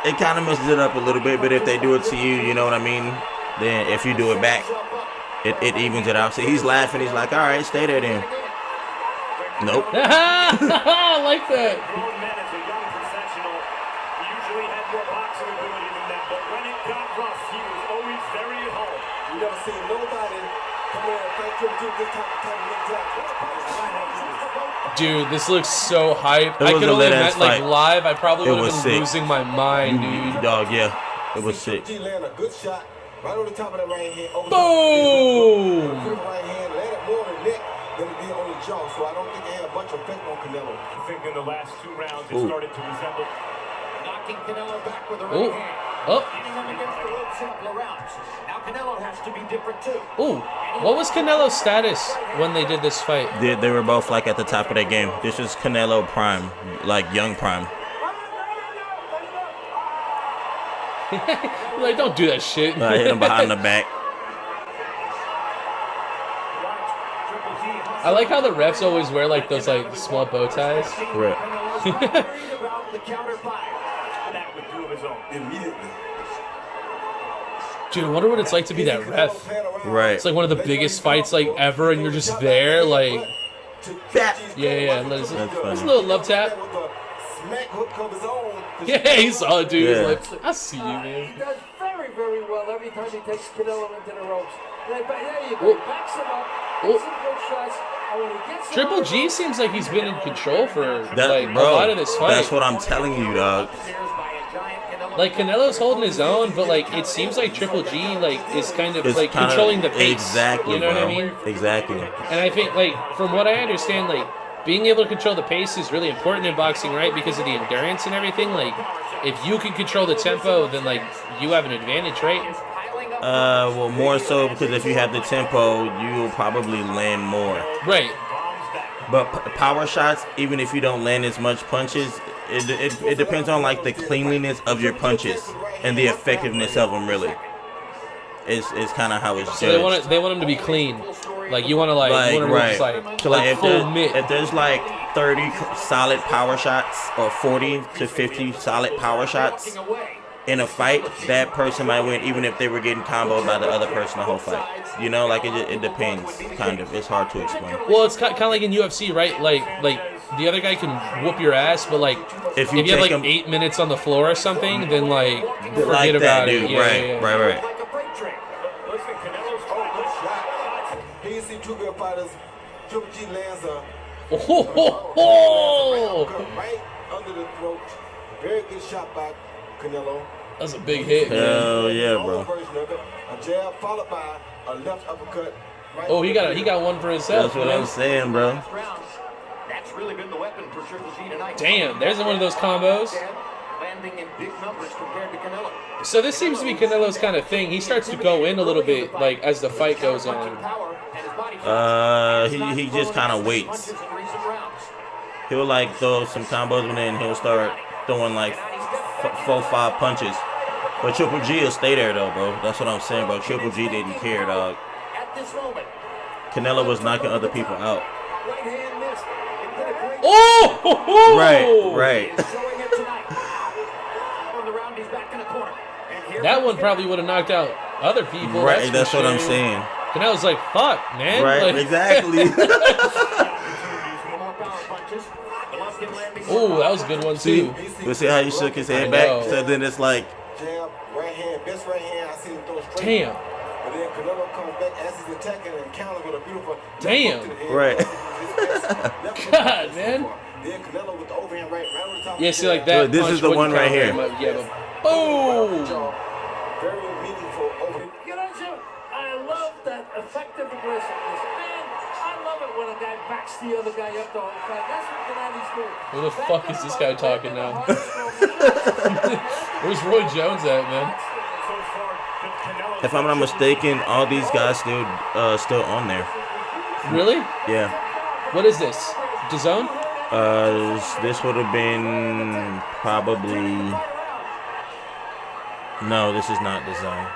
It kind of messes it up a little bit, but if they do it to you, you know what I mean? Then if you do it back, it evens it out. So he's laughing. He's like, all right, stay there then. Nope. I like that. Grown man as a young professional, he usually had more boxing ability than that, but when it got rough, he was always very at home. You never seen nobody come in and fight Triple G with this type of mentality. Dude, this looks so hype. I was could a only lit-ass imagine, like, fight. live, I probably It would have was been sick. losing my mind, dude. Dog, yeah. It was sick. Triple G landed a good shot right on the top of that right hand. Over Boom! the right hand, landed more on the neck than it did on the jaw, so I don't think it had a bunch of effect on Canelo. I think in the last two rounds, it started to resemble Knocking Canelo back with the Oh. right hand. Oh. Getting him against the ropes in a couple of rounds. Now Canelo has to be different too. Ooh. What was Canelo's status when they did this fight? They were both like at the top of their game. This is Canelo prime, like young prime. Like, don't do that shit. I hit him behind the back. I like how the refs always wear like those like small bow ties. Correct. The counter fire. that with two of his own. Immediately. Dude, I wonder what it's like to be that ref. Right. It's like one of the biggest fights like ever, and you're just there, like, That. yeah. There's That's a funny. little love tap. Smack hook of his own. Yeah, he saw it, dude. Yeah. He's like, I see you, He man. does very, very well every time he takes Canelo into the ropes. There you go. He backs him up, gets some good shots, and when he gets Triple G seems like he's been in control for That, like bro, a lot of this fight. That's what I'm telling you, dog. Like Canelo's holding his own, but like it seems like Triple G like is kind of It's like kinda- controlling the pace. Exactly, You know bro. what I mean? Exactly. And I think like from what I understand, like being able to control the pace is really important in boxing, right? Because of the endurance and everything. Like if you can control the tempo, then like you have an advantage, right? Well, more so because if you have the tempo, you'll probably land more. Right. But power shots, even if you don't land as much punches, it depends on like the cleanliness of your punches and the effectiveness of them. Really, it's kind of how it's judged. So they want him to be clean. Like you want to like you wanna right. just, So like like full mitt. if there's like 30 solid power shots or 40 to 50 solid power shots in a fight, that person might win even if they were getting comboed by the other person the whole fight. You know, like it depends. Kind of, it's hard to explain. Well, it's kind of like in UFC, right? Like the other guy can whoop your ass, but like if you have take like him- 8 minutes on the floor or something, then like forget Like about that, it. dude. Yeah, right, yeah, yeah. right. Listen, Canelo's got a good shot. He didn't see two good fighters. Triple G lands a Oh, right under the throat. Very good shot by Canelo. that's a big hit, man. Hell yeah, bro. Version of it. A jab followed by a left uppercut. Right Oh, he got one for himself. That's what man. I'm saying, bro. That's really been the weapon for Triple G tonight. Damn, there's one of those combos. Landing in big numbers compared to Canelo. So this seems to be Canelo's kind of thing. He starts to go in a little bit, like as the fight goes on. He just kind of waits. He'll like throw some combos and then he'll start throwing like 4-5 punches. But Triple G will stay there though, bro. That's what I'm saying, bro. Triple G didn't care, dog. At this moment, Canelo was knocking other people out. right hand missed. It did a great Oh, Right. showing it tonight. On the round, he's back in the corner. And here That comes one probably would have knocked out other people. Right, for that's what I'm sure. saying. Canelo's like, fuck, man. Right, Like, exactly. more power punches. Golovkin landing. Oh, that was a good one too. You see how he shook his head I back? know. So then it's like, Jab, right hand, best right hand. I seen him throw straight. Damn. But then Canelo comes back back as he's attacking and countering with a beautiful. Damn. Right. God, man. Then Canelo with the overhand right over the top. Yeah, see, like that. This is the one right here. Yeah, but boom. Very meaningful overhand. You know, Jim, I love that effective aggressiveness. Man, I love it when a guy backs the other guy up the whole time. That's what Gennadi's doing. Who the fuck is this guy talking now? Where's Roy Jones at, man? If I'm not mistaken, all these guys still on there. Really? Yeah. What is this? DAZN? This would have been probably. No, this is not DAZN.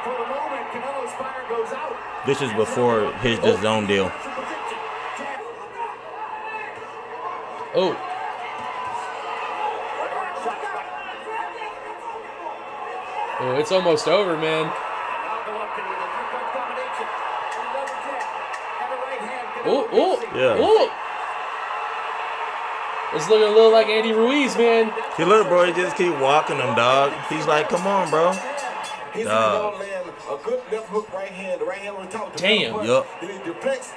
For the moment, Canelo's fire goes out. This is before his DAZN deal. Oh. Oh, it's almost over, man. Oh. Yeah. Oh. It's looking a little like Andy Ruiz, man. See, look, bro, he just keep walking him, dog. He's like, come on, bro. He's Dog. a good left hook right hand. The right hand on the top. Damn. Yup. Then he deflects.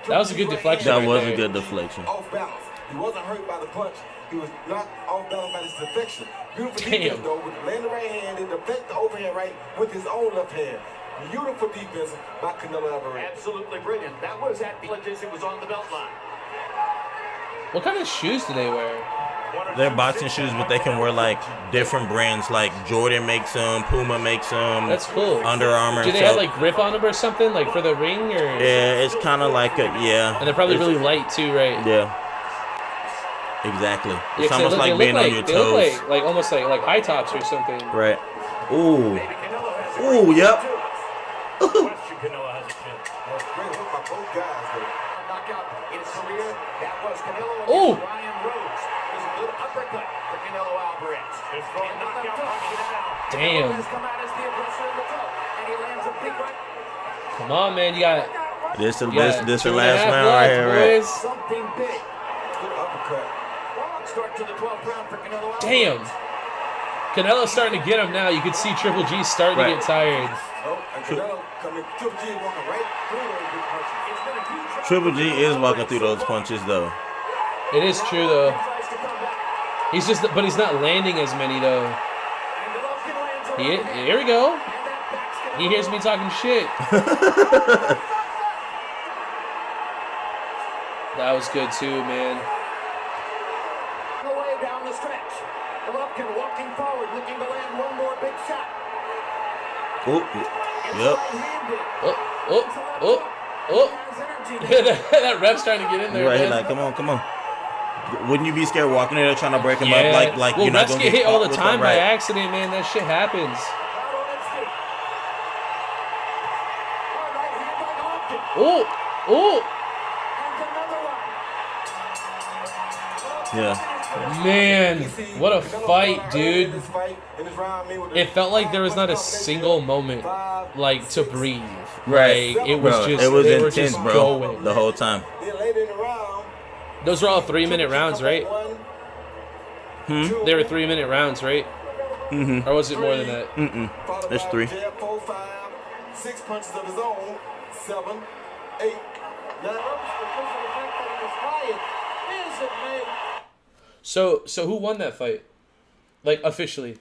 That was a good deflection. That right was there. a good deflection. Off balance. He wasn't hurt by the punch. He was knocked off balance by his deflection. Beautiful Damn. defense though. With land the right hand and deflect the overhand right with his own left hand. Beautiful defense by Canelo Alvarez. Absolutely brilliant. That was at Villages. It was on the belt line. What kind of shoes do they wear? They're boxing shoes, but they can wear like different brands. Like Jordan makes them, Puma makes them. That's cool. Under Armour. Do they have like grip on them or something, like for the ring, or? Yeah, it's kind of like a And they're probably really light too, right? Yeah. Exactly. Yeah, It's 'cause almost they like look being like, on your they look toes. like almost like high tops or something. Right. Ooh. Ooh. Yep. Question Canelo has a chance. Great hook by both guys though. Knockout in his career. That was Canelo Oh. against Ryan Rhodes. It was a good uppercut for Canelo Alvarez. His knockout punch now. Damn. Has come out as the aggressor in the top, and he lands a big right. Come on, man. You got This the you got this the 2.5 last round left, right here, right? boys. Something big. Good uppercut. Start to the 12th round for Canelo Alvarez. Damn. Canelo's starting to get him now. You can see Triple G starting to Right. get tired. Oh, and Canelo coming. Triple G walking right through those big punches. It's been a huge Triple G is walking through those punches though. It is true though. tries to come back. He's just, but he's not landing as many though. And Golovkin lands a Here we go. and that backs He hears me talking shit. That was good too, man. away down the stretch. Golovkin walking forward, looking to land one more big shot. Ooh. Yep. Right-handed. Oh. Has energy. That ref's trying to get in there, Right. man. Like, come on. Wouldn't you be scared walking in there trying to break him Yeah. up? Like well, you're not refs gonna get hit all caught the with time them, by right? accident, man. That shit happens. Out on its feet. Right hand by Golovkin. Oh. And another one. Yeah. Man, what a Canelo fight, fought dude. early in this fight, in this round, man, with the It felt like there was not a 5 single moment like to breathe. Right. Like, it was Bro, just it was they were intense, just bro. going. The whole time. Then later in the round, Those were all 3-minute rounds, right? They were 3-minute rounds, right? Mm-hmm. Or was it more than that? It's 3. 4, 5, 6 punches of his own, 7, 8, 9. So who won that fight? Like officially?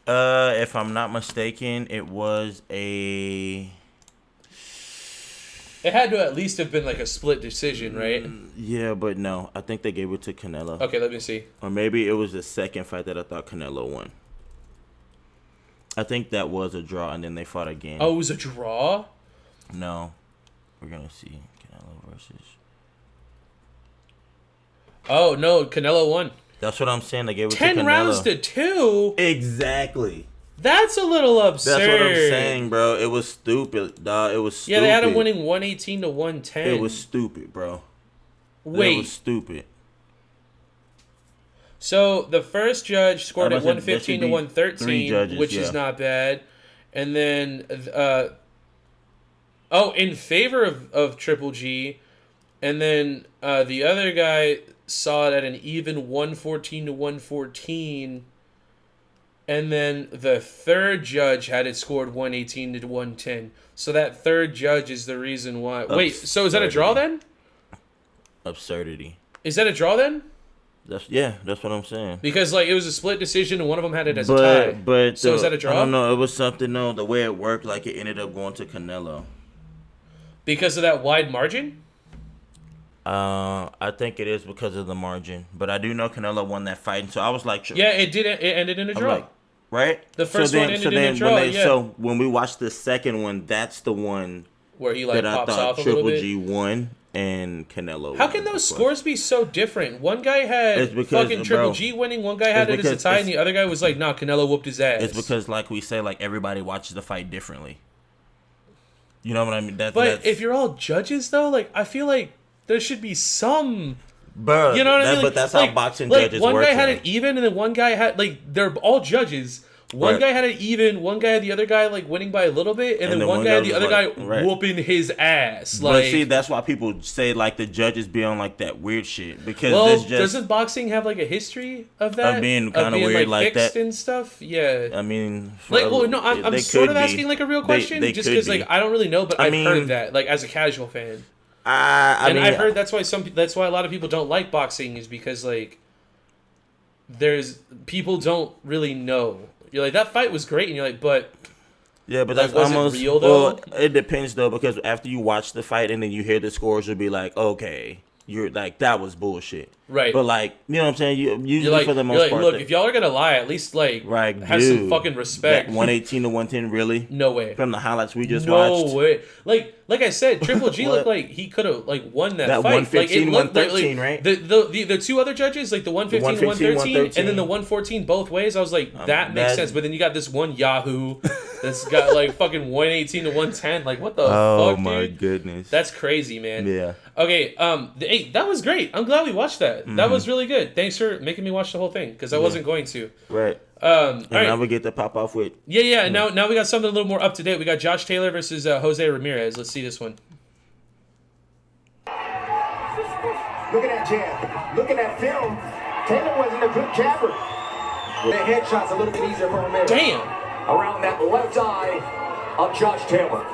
If I'm not mistaken, it was a. It had to at least have been like a split decision, right? Yeah, but no. I think they gave it to Canelo. Okay, let me see. Or maybe it was the second fight that I thought Canelo won. I think that was a draw, and then they fought again. Oh, it was a draw? No. We're going to see Canelo versus. Oh, no, Canelo won. That's what I'm saying. They gave it to 10 Canelo. rounds to 2? Exactly. That's a little absurd. That's what I'm saying, bro. It was stupid, dog. It was stupid. Yeah, they had him winning 118 to 110. It was stupid, bro. Wait. It was stupid. So the first judge scored at I must say, 115 to there should be 113, 3 judges, which is yeah. not bad. And then, in favor of Triple G. And then the other guy saw it at an even 114 to 114. And then the third judge had it scored 118 to 110. So that third judge is the reason why. Wait, so is that a draw then? Absurdity. Is that a draw then? That's what I'm saying. Because like it was a split decision and one of them had it as a tie. But so is that a draw? I don't know. It was something though. The way it worked, like it ended up going to Canelo. Because of that wide margin? I think it is because of the margin. But I do know Canelo won that fight, and so I was like, yeah, it did. It ended in a draw. Right? The first one ended in a draw. So when we watched the second one, that's the one where he like that pops I thought off a little Triple bit. G won and Canelo. How can those scores be so different? One guy had fucking Triple G winning, one guy had it as a tie, and the other guy was like, nah, Canelo whooped his ass. It's because, like we say, like everybody watches the fight differently. You know what I mean? But if you're all judges, though, like I feel like there should be some. Bro, you know what I mean? But that's how boxing judges work. One guy had it even, and then one guy had they're all judges. One guy had it even, one guy had the other guy like winning by a little bit, and then one guy had the other guy whooping his ass. But see, that's why people say like the judges be on like that weird shit because doesn't boxing have like a history of that? Of being kind of weird like fixed that and stuff. Yeah. I mean, I'm sort of asking like a real question, just because like I don't really know, but I've heard that like as a casual fan. I've heard that's why a lot of people don't like boxing is because like people don't really know. You're like, that fight was great, and you're like, but yeah, but that's was almost it real though. Well, it depends though, because after you watch the fight and then you hear the scores, you'll be like, okay, you're like that was bullshit, right? But like, you know what I'm saying? Usually like, for the most part, look, if y'all are gonna lie, at least like have some fucking respect. 118 to 110, really? No way. From the highlights we just watched. No way. Like I said, Triple G looked like he could have like won that fight. 115, 113, right? The two other judges, like the 115 and 113, and then the 114 both ways. I was like, that makes sense. But then you got this one Yahoo that's got like fucking 118 to 110. Like what the fuck, dude? Oh my goodness. That's crazy, man. Yeah. Okay. Hey, that was great. I'm glad we watched that. Mm-hmm. That was really good. Thanks for making me watch the whole thing because I wasn't going to. Right. And now we get to pop off with. Yeah. And now we got something a little more up to date. We got Josh Taylor versus Jose Ramirez. Let's see this one. Look at that jab. Look at that film. Taylor wasn't a good jabber. The headshot's a little bit easier for Ramirez. Damn. Around that left eye of Josh Taylor.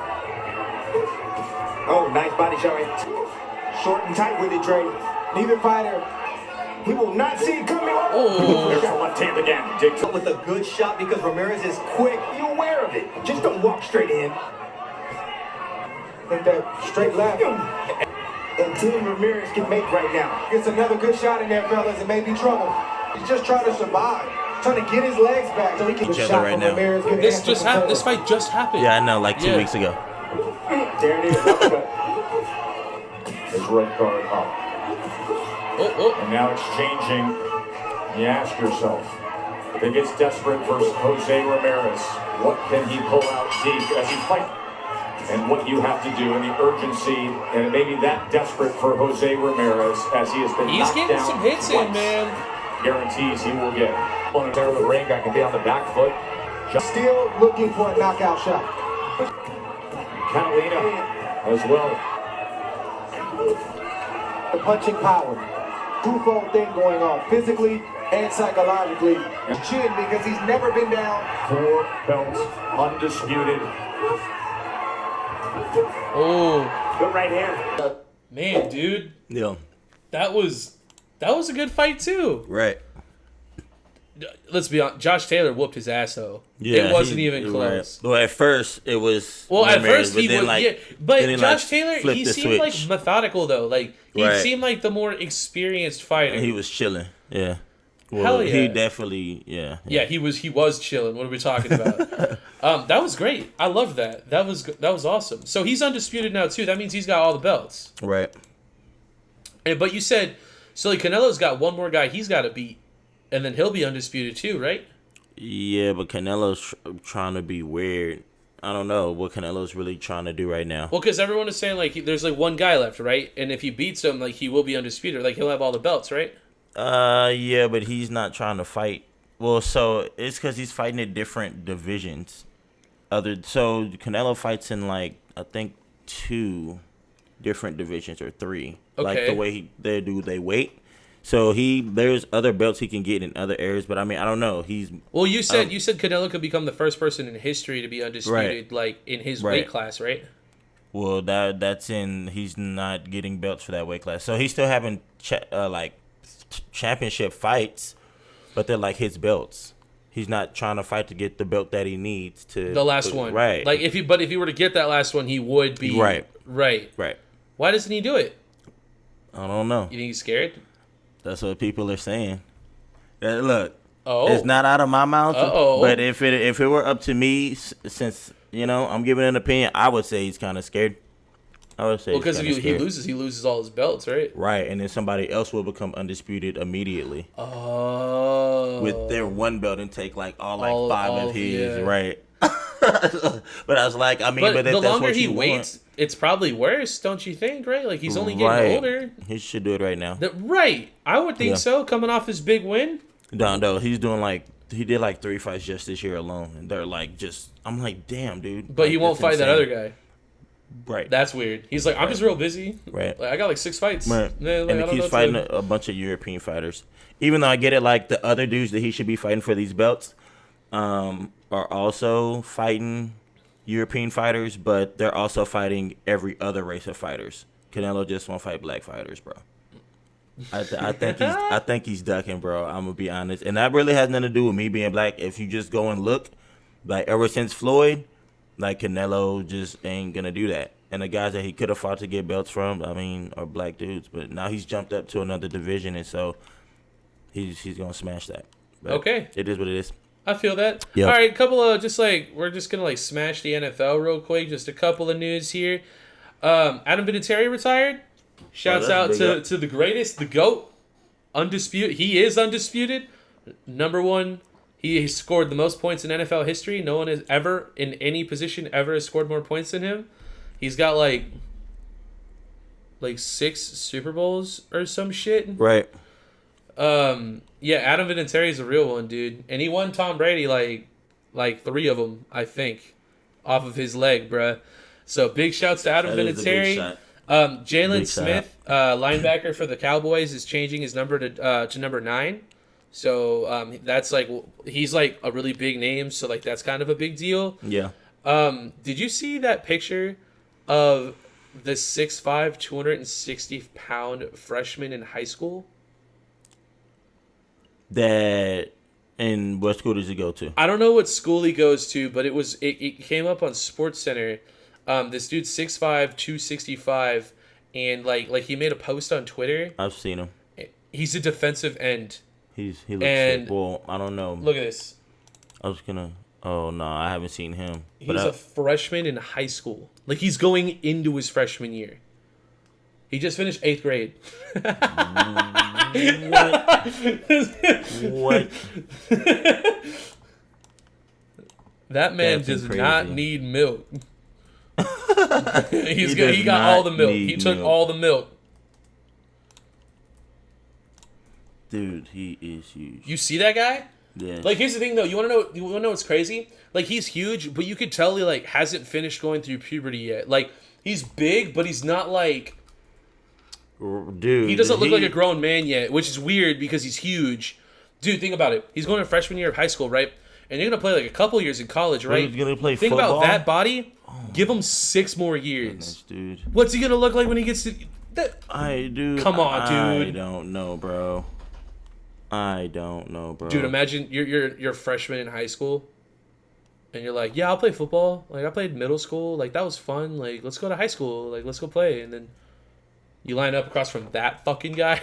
Oh, nice body shot. Short and tight with it, Trey. Neither fighter. He will not see it coming. Oh, there's the left hand again. Digs up with a good shot because Ramirez is quick. You're aware of it. Just don't walk straight in. And that straight left. And Team Ramirez can make right now. Gets another good shot in there, fellas. It may be trouble. He's just trying to survive. Trying to get his legs back so he can shot right now. Ramirez. This fight just happened. Yeah, I know, like 2 weeks ago. There it is. His red card up. And now exchanging. You ask yourself, if it gets desperate for Jose Ramirez, what can he pull out deep as he fights? And what you have to do and the urgency, and it may be that desperate for Jose Ramirez as he has been knocked down. He's getting some hits in, man. Guarantees he will get. On the of the ring, I can be on the back foot. Still looking for a knockout shot. Catalina as well. The punching power. Twofold thing going on, physically and psychologically. Chin because he's never been down. 4 belts, undisputed. Oh, good right hand. Man, dude. Yeah. That was a good fight too. Right. Let's be honest. Josh Taylor whooped his ass though. Yeah, it wasn't even close. Right. Well, at first it was. Well, at first he was. Like, yeah, but Josh like, Taylor, he seemed like methodical though. Like he seemed like the more experienced fighter. And he was chilling. Yeah. Well, hell yeah. He definitely. Yeah. Yeah, he was chilling. What are we talking about? That was great. I loved that. That was awesome. So he's undisputed now too. That means he's got all the belts. Right. But you said so. Like Canelo's got one more guy he's got to beat. And then he'll be undisputed too, right? Yeah, but Canelo's trying to be weird. I don't know what Canelo's really trying to do right now. Well, because everyone is saying, like, there's, like, one guy left, right? And if he beats him, like, he will be undisputed. Like, he'll have all the belts, right? Yeah, but he's not trying to fight. Well, so it's because he's fighting in different divisions. So Canelo fights in, like, I think 2 different divisions or 3. Okay. Like, the way they weight. So there's other belts he can get in other areas, but I mean, I don't know. Well, you said Canelo could become the first person in history to be undisputed, like in his weight class, right? Well, that's in. He's not getting belts for that weight class, so he's still having championship fights, but they're like his belts. He's not trying to fight to get the belt that he needs to the last one, right? Like if he were to get that last one, he would be right. Why doesn't he do it? I don't know. You think he's scared? That's what people are saying. Look, Oh. It's not out of my mouth. Uh-oh. But if it were up to me, since I'm giving an opinion, I would say he's kind of scared. I would say because if he loses all his belts, right? Right, and then somebody else will become undisputed immediately. Oh. With their one belt and take like all 5 of his, right? But I was like, I mean, but the if that's longer what he you waits, it's probably worse, don't you think? Right? Like he's only getting older. He should do it right now. Right, I would think so. Coming off his big win. No, he's doing he did 3 fights just this year alone, and they're I'm like, damn, dude. But he won't fight that other guy. Right. That's weird. He's like, I'm just real busy. Right. Like, I got 6 fights. Right. And he keeps fighting a bunch of European fighters. Even though I get it, the other dudes that he should be fighting for these belts are also fighting European fighters, but they're also fighting every other race of fighters. Canelo just won't fight black fighters, bro. I think he's ducking, bro. I'm gonna be honest, and that really has nothing to do with me being black. If you just go and look, ever since Floyd, Canelo just ain't gonna do that. And the guys that he could have fought to get belts from, I mean, are black dudes. But now he's jumped up to another division, and so he's gonna smash that. But okay, it is what it is. I feel that. Yep. All right, couple of we're just gonna smash the NFL real quick. Just a couple of news here. Adam Vinatieri retired. Shouts out to the greatest, the GOAT, undisputed. He is undisputed. Number one. He scored the most points in NFL history. No one has ever, in any position, ever scored more points than him. He's got like 6 Super Bowls or some shit. Right. Yeah, Adam Vinatieri is a real one, dude. And he won Tom Brady like 3 of them, I think, off of his leg, bruh. So big shouts to Adam Vinatieri. Jaylen Smith, linebacker for the Cowboys, is changing his number to number 9. So that's he's a really big name, so that's kind of a big deal. Yeah. Did you see that picture of the 6'5", 260-pound freshman in high school? And what school does he go to? I don't know what school he goes to, but it came up on SportsCenter. This dude's 6'5", 265, and he made a post on Twitter. I've seen him. He's a defensive end. He looks sick. Well, I don't know. Look at this. I was gonna. Oh no, I haven't seen him. He's a freshman in high school. He's going into his freshman year. He just finished 8th grade. What? That man does not need milk. He got all the milk. He took all the milk. Dude, he is huge. You see that guy? Yeah. Here's the thing, though. You want to know what's crazy? He's huge, but you could tell he hasn't finished going through puberty yet. He's big, but he's not Dude, he doesn't look like a grown man yet, which is weird because he's huge. Dude, think about it. He's going to freshman year of high school, right? And you're gonna play a couple years in college, right? He's gonna play Think football? about that body. Give him 6 more years, goodness, dude. What's he gonna look like when he gets to that? Come on, dude. I don't know, bro. Dude, imagine you're a freshman in high school, and you're like, yeah, I'll play football. I played middle school. That was fun. Let's go to high school. Let's go play. And then you line up across from that fucking guy.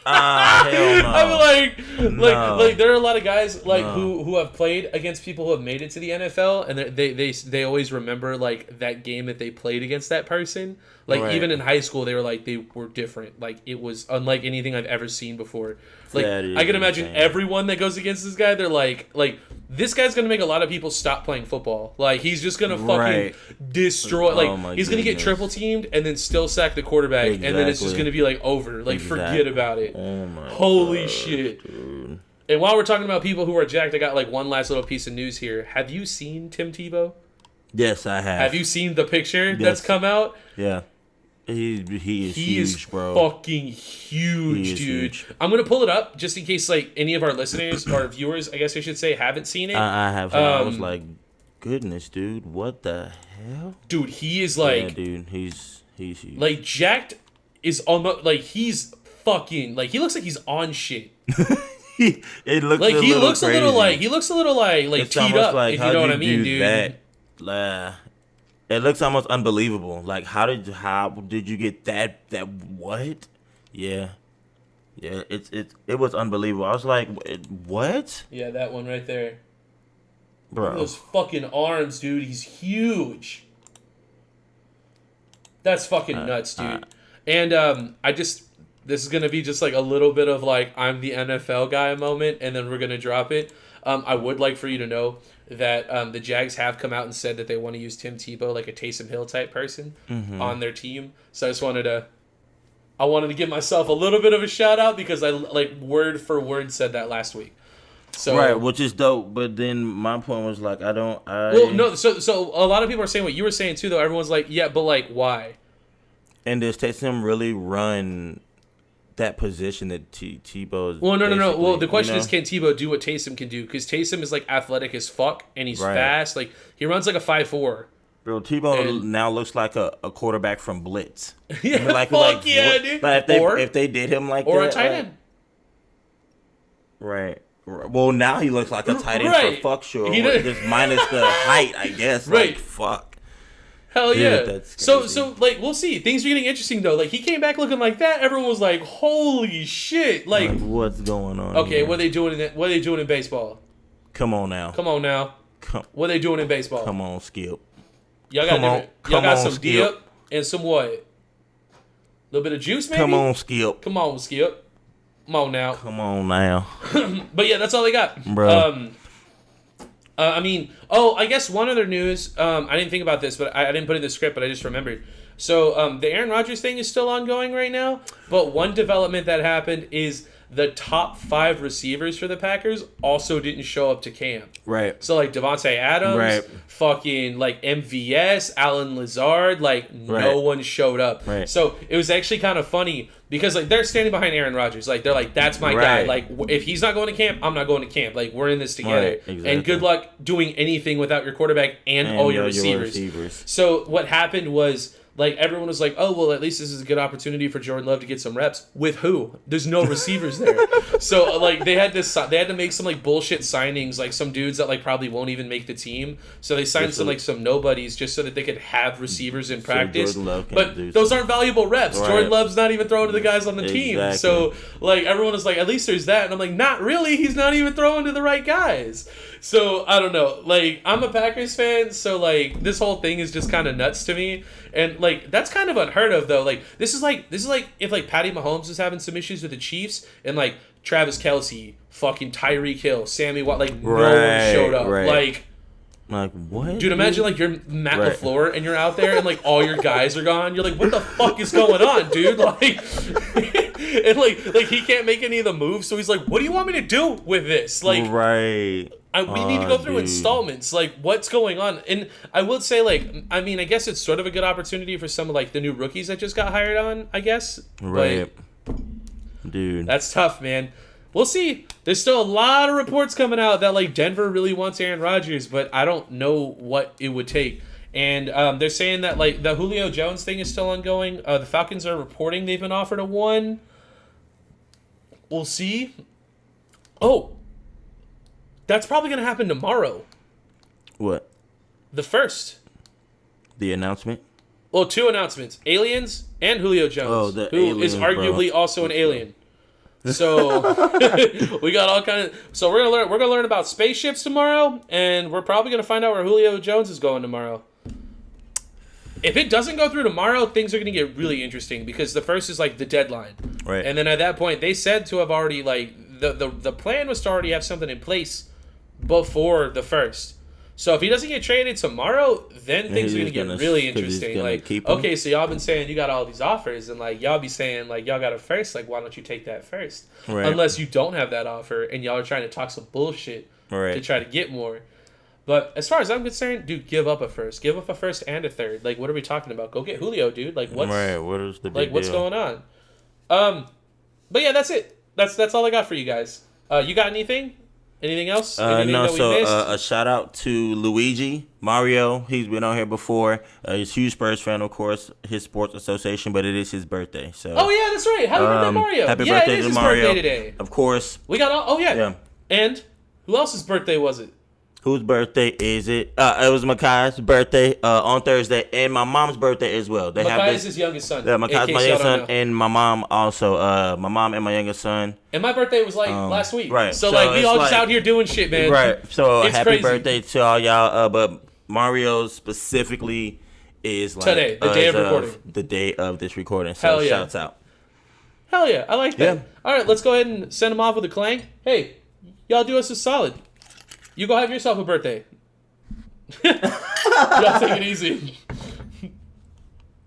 Hell no. I'm there are a lot of guys who have played against people who have made it to the NFL, and they always remember that game that they played against that person. Right. Even in high school, they were different. It was unlike anything I've ever seen before. I can imagine everyone that goes against this guy. They're like this guy's gonna make a lot of people stop playing football. He's just gonna fucking destroy. He's gonna get triple teamed and then still sack the quarterback, and then it's just gonna be over. Forget about it. Oh my Holy God, shit. Dude. And while we're talking about people who are jacked, I got one last little piece of news here. Have you seen Tim Tebow? Yes, I have. Have you seen the picture that's come out? Yeah. He is huge, bro. Fucking huge, dude. Huge. I'm gonna pull it up just in case like any of our listeners or viewers, I guess I should say, haven't seen it. I have. I was like, goodness, dude, what the hell? Dude, he is like, yeah, dude, he's huge. Like jacked is almost like he's fucking like he looks like he's on shit. It looks like he looks a little like teed up. Like, if you know what I mean, dude. That? It looks almost unbelievable. Like how did you get that what? Yeah. It was unbelievable. I was like, what? Yeah, that one right there. Bro. Look at those fucking arms, dude. He's huge. That's fucking nuts, dude. And this is gonna be just like a little bit of like I'm the NFL guy moment, and then we're gonna drop it. I would like for you to know that the Jags have come out and said that they want to use Tim Tebow like a Taysom Hill type person on their team. So I wanted to give myself a little bit of a shout out because I like word for word said that last week. So right, which is dope. But then my point was like, well, no. So a lot of people are saying what you were saying too, though. Everyone's like, yeah, but like, why? And does Taysom really run that position that Tebow is? Well, no. Well, the question is, can Tebow do what Taysom can do? Because Taysom is like athletic as fuck and he's fast. Like he runs like a 5'4". Bro, Tebow now looks like a quarterback from Blitz. Yeah, dude. Like if they did him like or that, a tight end. Right. Well, now he looks like a tight end for fuck sure. Just minus the height, I guess. Right. Like, fuck. Hell yeah. Dude, so like we'll see. Things are getting interesting though. Like he came back looking like that. Everyone was like, "Holy shit!" Like what's going on? Okay, here? what are they doing in baseball? Come on now. What are they doing in baseball? Come on, Skip. Y'all got some dip and some what? A little bit of juice, maybe. Come on, Skip. Come on now. But yeah, that's all they got, bro. I mean, I guess one other news. I didn't think about this, but I didn't put it in the script, but I just remembered. So the Aaron Rodgers thing is still ongoing right now. But one development that happened is the top 5 receivers for the Packers also didn't show up to camp. Right. So like Devontae Adams, fucking like MVS, Alan Lazard, like no one showed up. Right. So it was actually kind of funny because like they're standing behind Aaron Rodgers. Like they're like, that's my guy. Like if he's not going to camp, I'm not going to camp. Like we're in this together. Right, exactly. And good luck doing anything without your quarterback and all your receivers. So what happened was, like, everyone was like, oh, well, at least this is a good opportunity for Jordan Love to get some reps. With who? There's no receivers there. So, like, they had to make some, like, bullshit signings, like, some dudes that, like, probably won't even make the team. So they signed some nobodies just so that they could have receivers in practice. But those aren't valuable reps. Right. Jordan Love's not even throwing to the guys on the team. So, like, everyone was like, at least there's that. And I'm like, not really. He's not even throwing to the right guys. So, I don't know. Like, I'm a Packers fan, so, like, this whole thing is just kind of nuts to me. And, like, that's kind of unheard of, though. Like, this is like if, like, Patty Mahomes was having some issues with the Chiefs and, like, Travis Kelce, fucking Tyreek Hill, Sammy Watt, like, no one showed up. Like, what? Dude, imagine, like, you're Matt LaFleur and you're out there and, like, all your guys are gone. You're like, what the fuck is going on, dude? Like, and, like he can't make any of the moves, so he's like, what do you want me to do with this? Like, we need to go through installments. Like, what's going on? And I would say, like, I mean, I guess it's sort of a good opportunity for some of, like, the new rookies that just got hired on, I guess. Right. But dude. That's tough, man. We'll see. There's still a lot of reports coming out that, like, Denver really wants Aaron Rodgers, but I don't know what it would take. And they're saying that, like, the Julio Jones thing is still ongoing. The Falcons are reporting they've been offered a 1. We'll see. Oh. That's probably going to happen tomorrow. What? The first. The announcement? Well, 2 announcements. Aliens and Julio Jones, who aliens, is arguably also an alien. So we got all kind of. So we're gonna learn about spaceships tomorrow, and we're probably gonna find out where Julio Jones is going tomorrow. If it doesn't go through tomorrow, things are gonna get really interesting because the first is like the deadline, right? And then at that point, they said to have already like the plan was to already have something in place before the first. So if he doesn't get traded tomorrow, then things are going to get really interesting. Like, okay, so y'all been saying you got all these offers, and like y'all be saying like y'all got a first. Like, why don't you take that first? Right. Unless you don't have that offer, and y'all are trying to talk some bullshit to try to get more. But as far as I'm concerned, dude, give up a first. Give up a first and a third. Like, what are we talking about? Go get Julio, dude. Like, what's what is the big what's deal? going on? But yeah, that's it. That's all I got for you guys. You got anything? Anything else? Anything No, that we so missed? a shout out to Luigi Mario. He's been on here before. He's a huge Spurs fan, of course, his sports association, but it is his birthday. So oh yeah, that's right. Happy birthday, Mario! Happy yeah, birthday it is to his Mario. birthday today. Of course. We got all. Oh yeah. Yeah. And who else's birthday was it? Whose birthday is it? It was Makai's birthday on Thursday, and my mom's birthday as well. Makai is his youngest son. Yeah, Makai's my youngest son, and my mom also. My mom and my youngest son. And my birthday was like last week. Right. So like we all just out here doing shit, man. Right. So it's happy crazy. birthday to all y'all. But Mario specifically is like today, the day of recording. The day of this recording. So Hell yeah. shouts out. Hell yeah, I like that. Yeah. All right, let's go ahead and send him off with a clank. Hey, y'all do us a solid. You go have yourself a birthday. Y'all take it easy.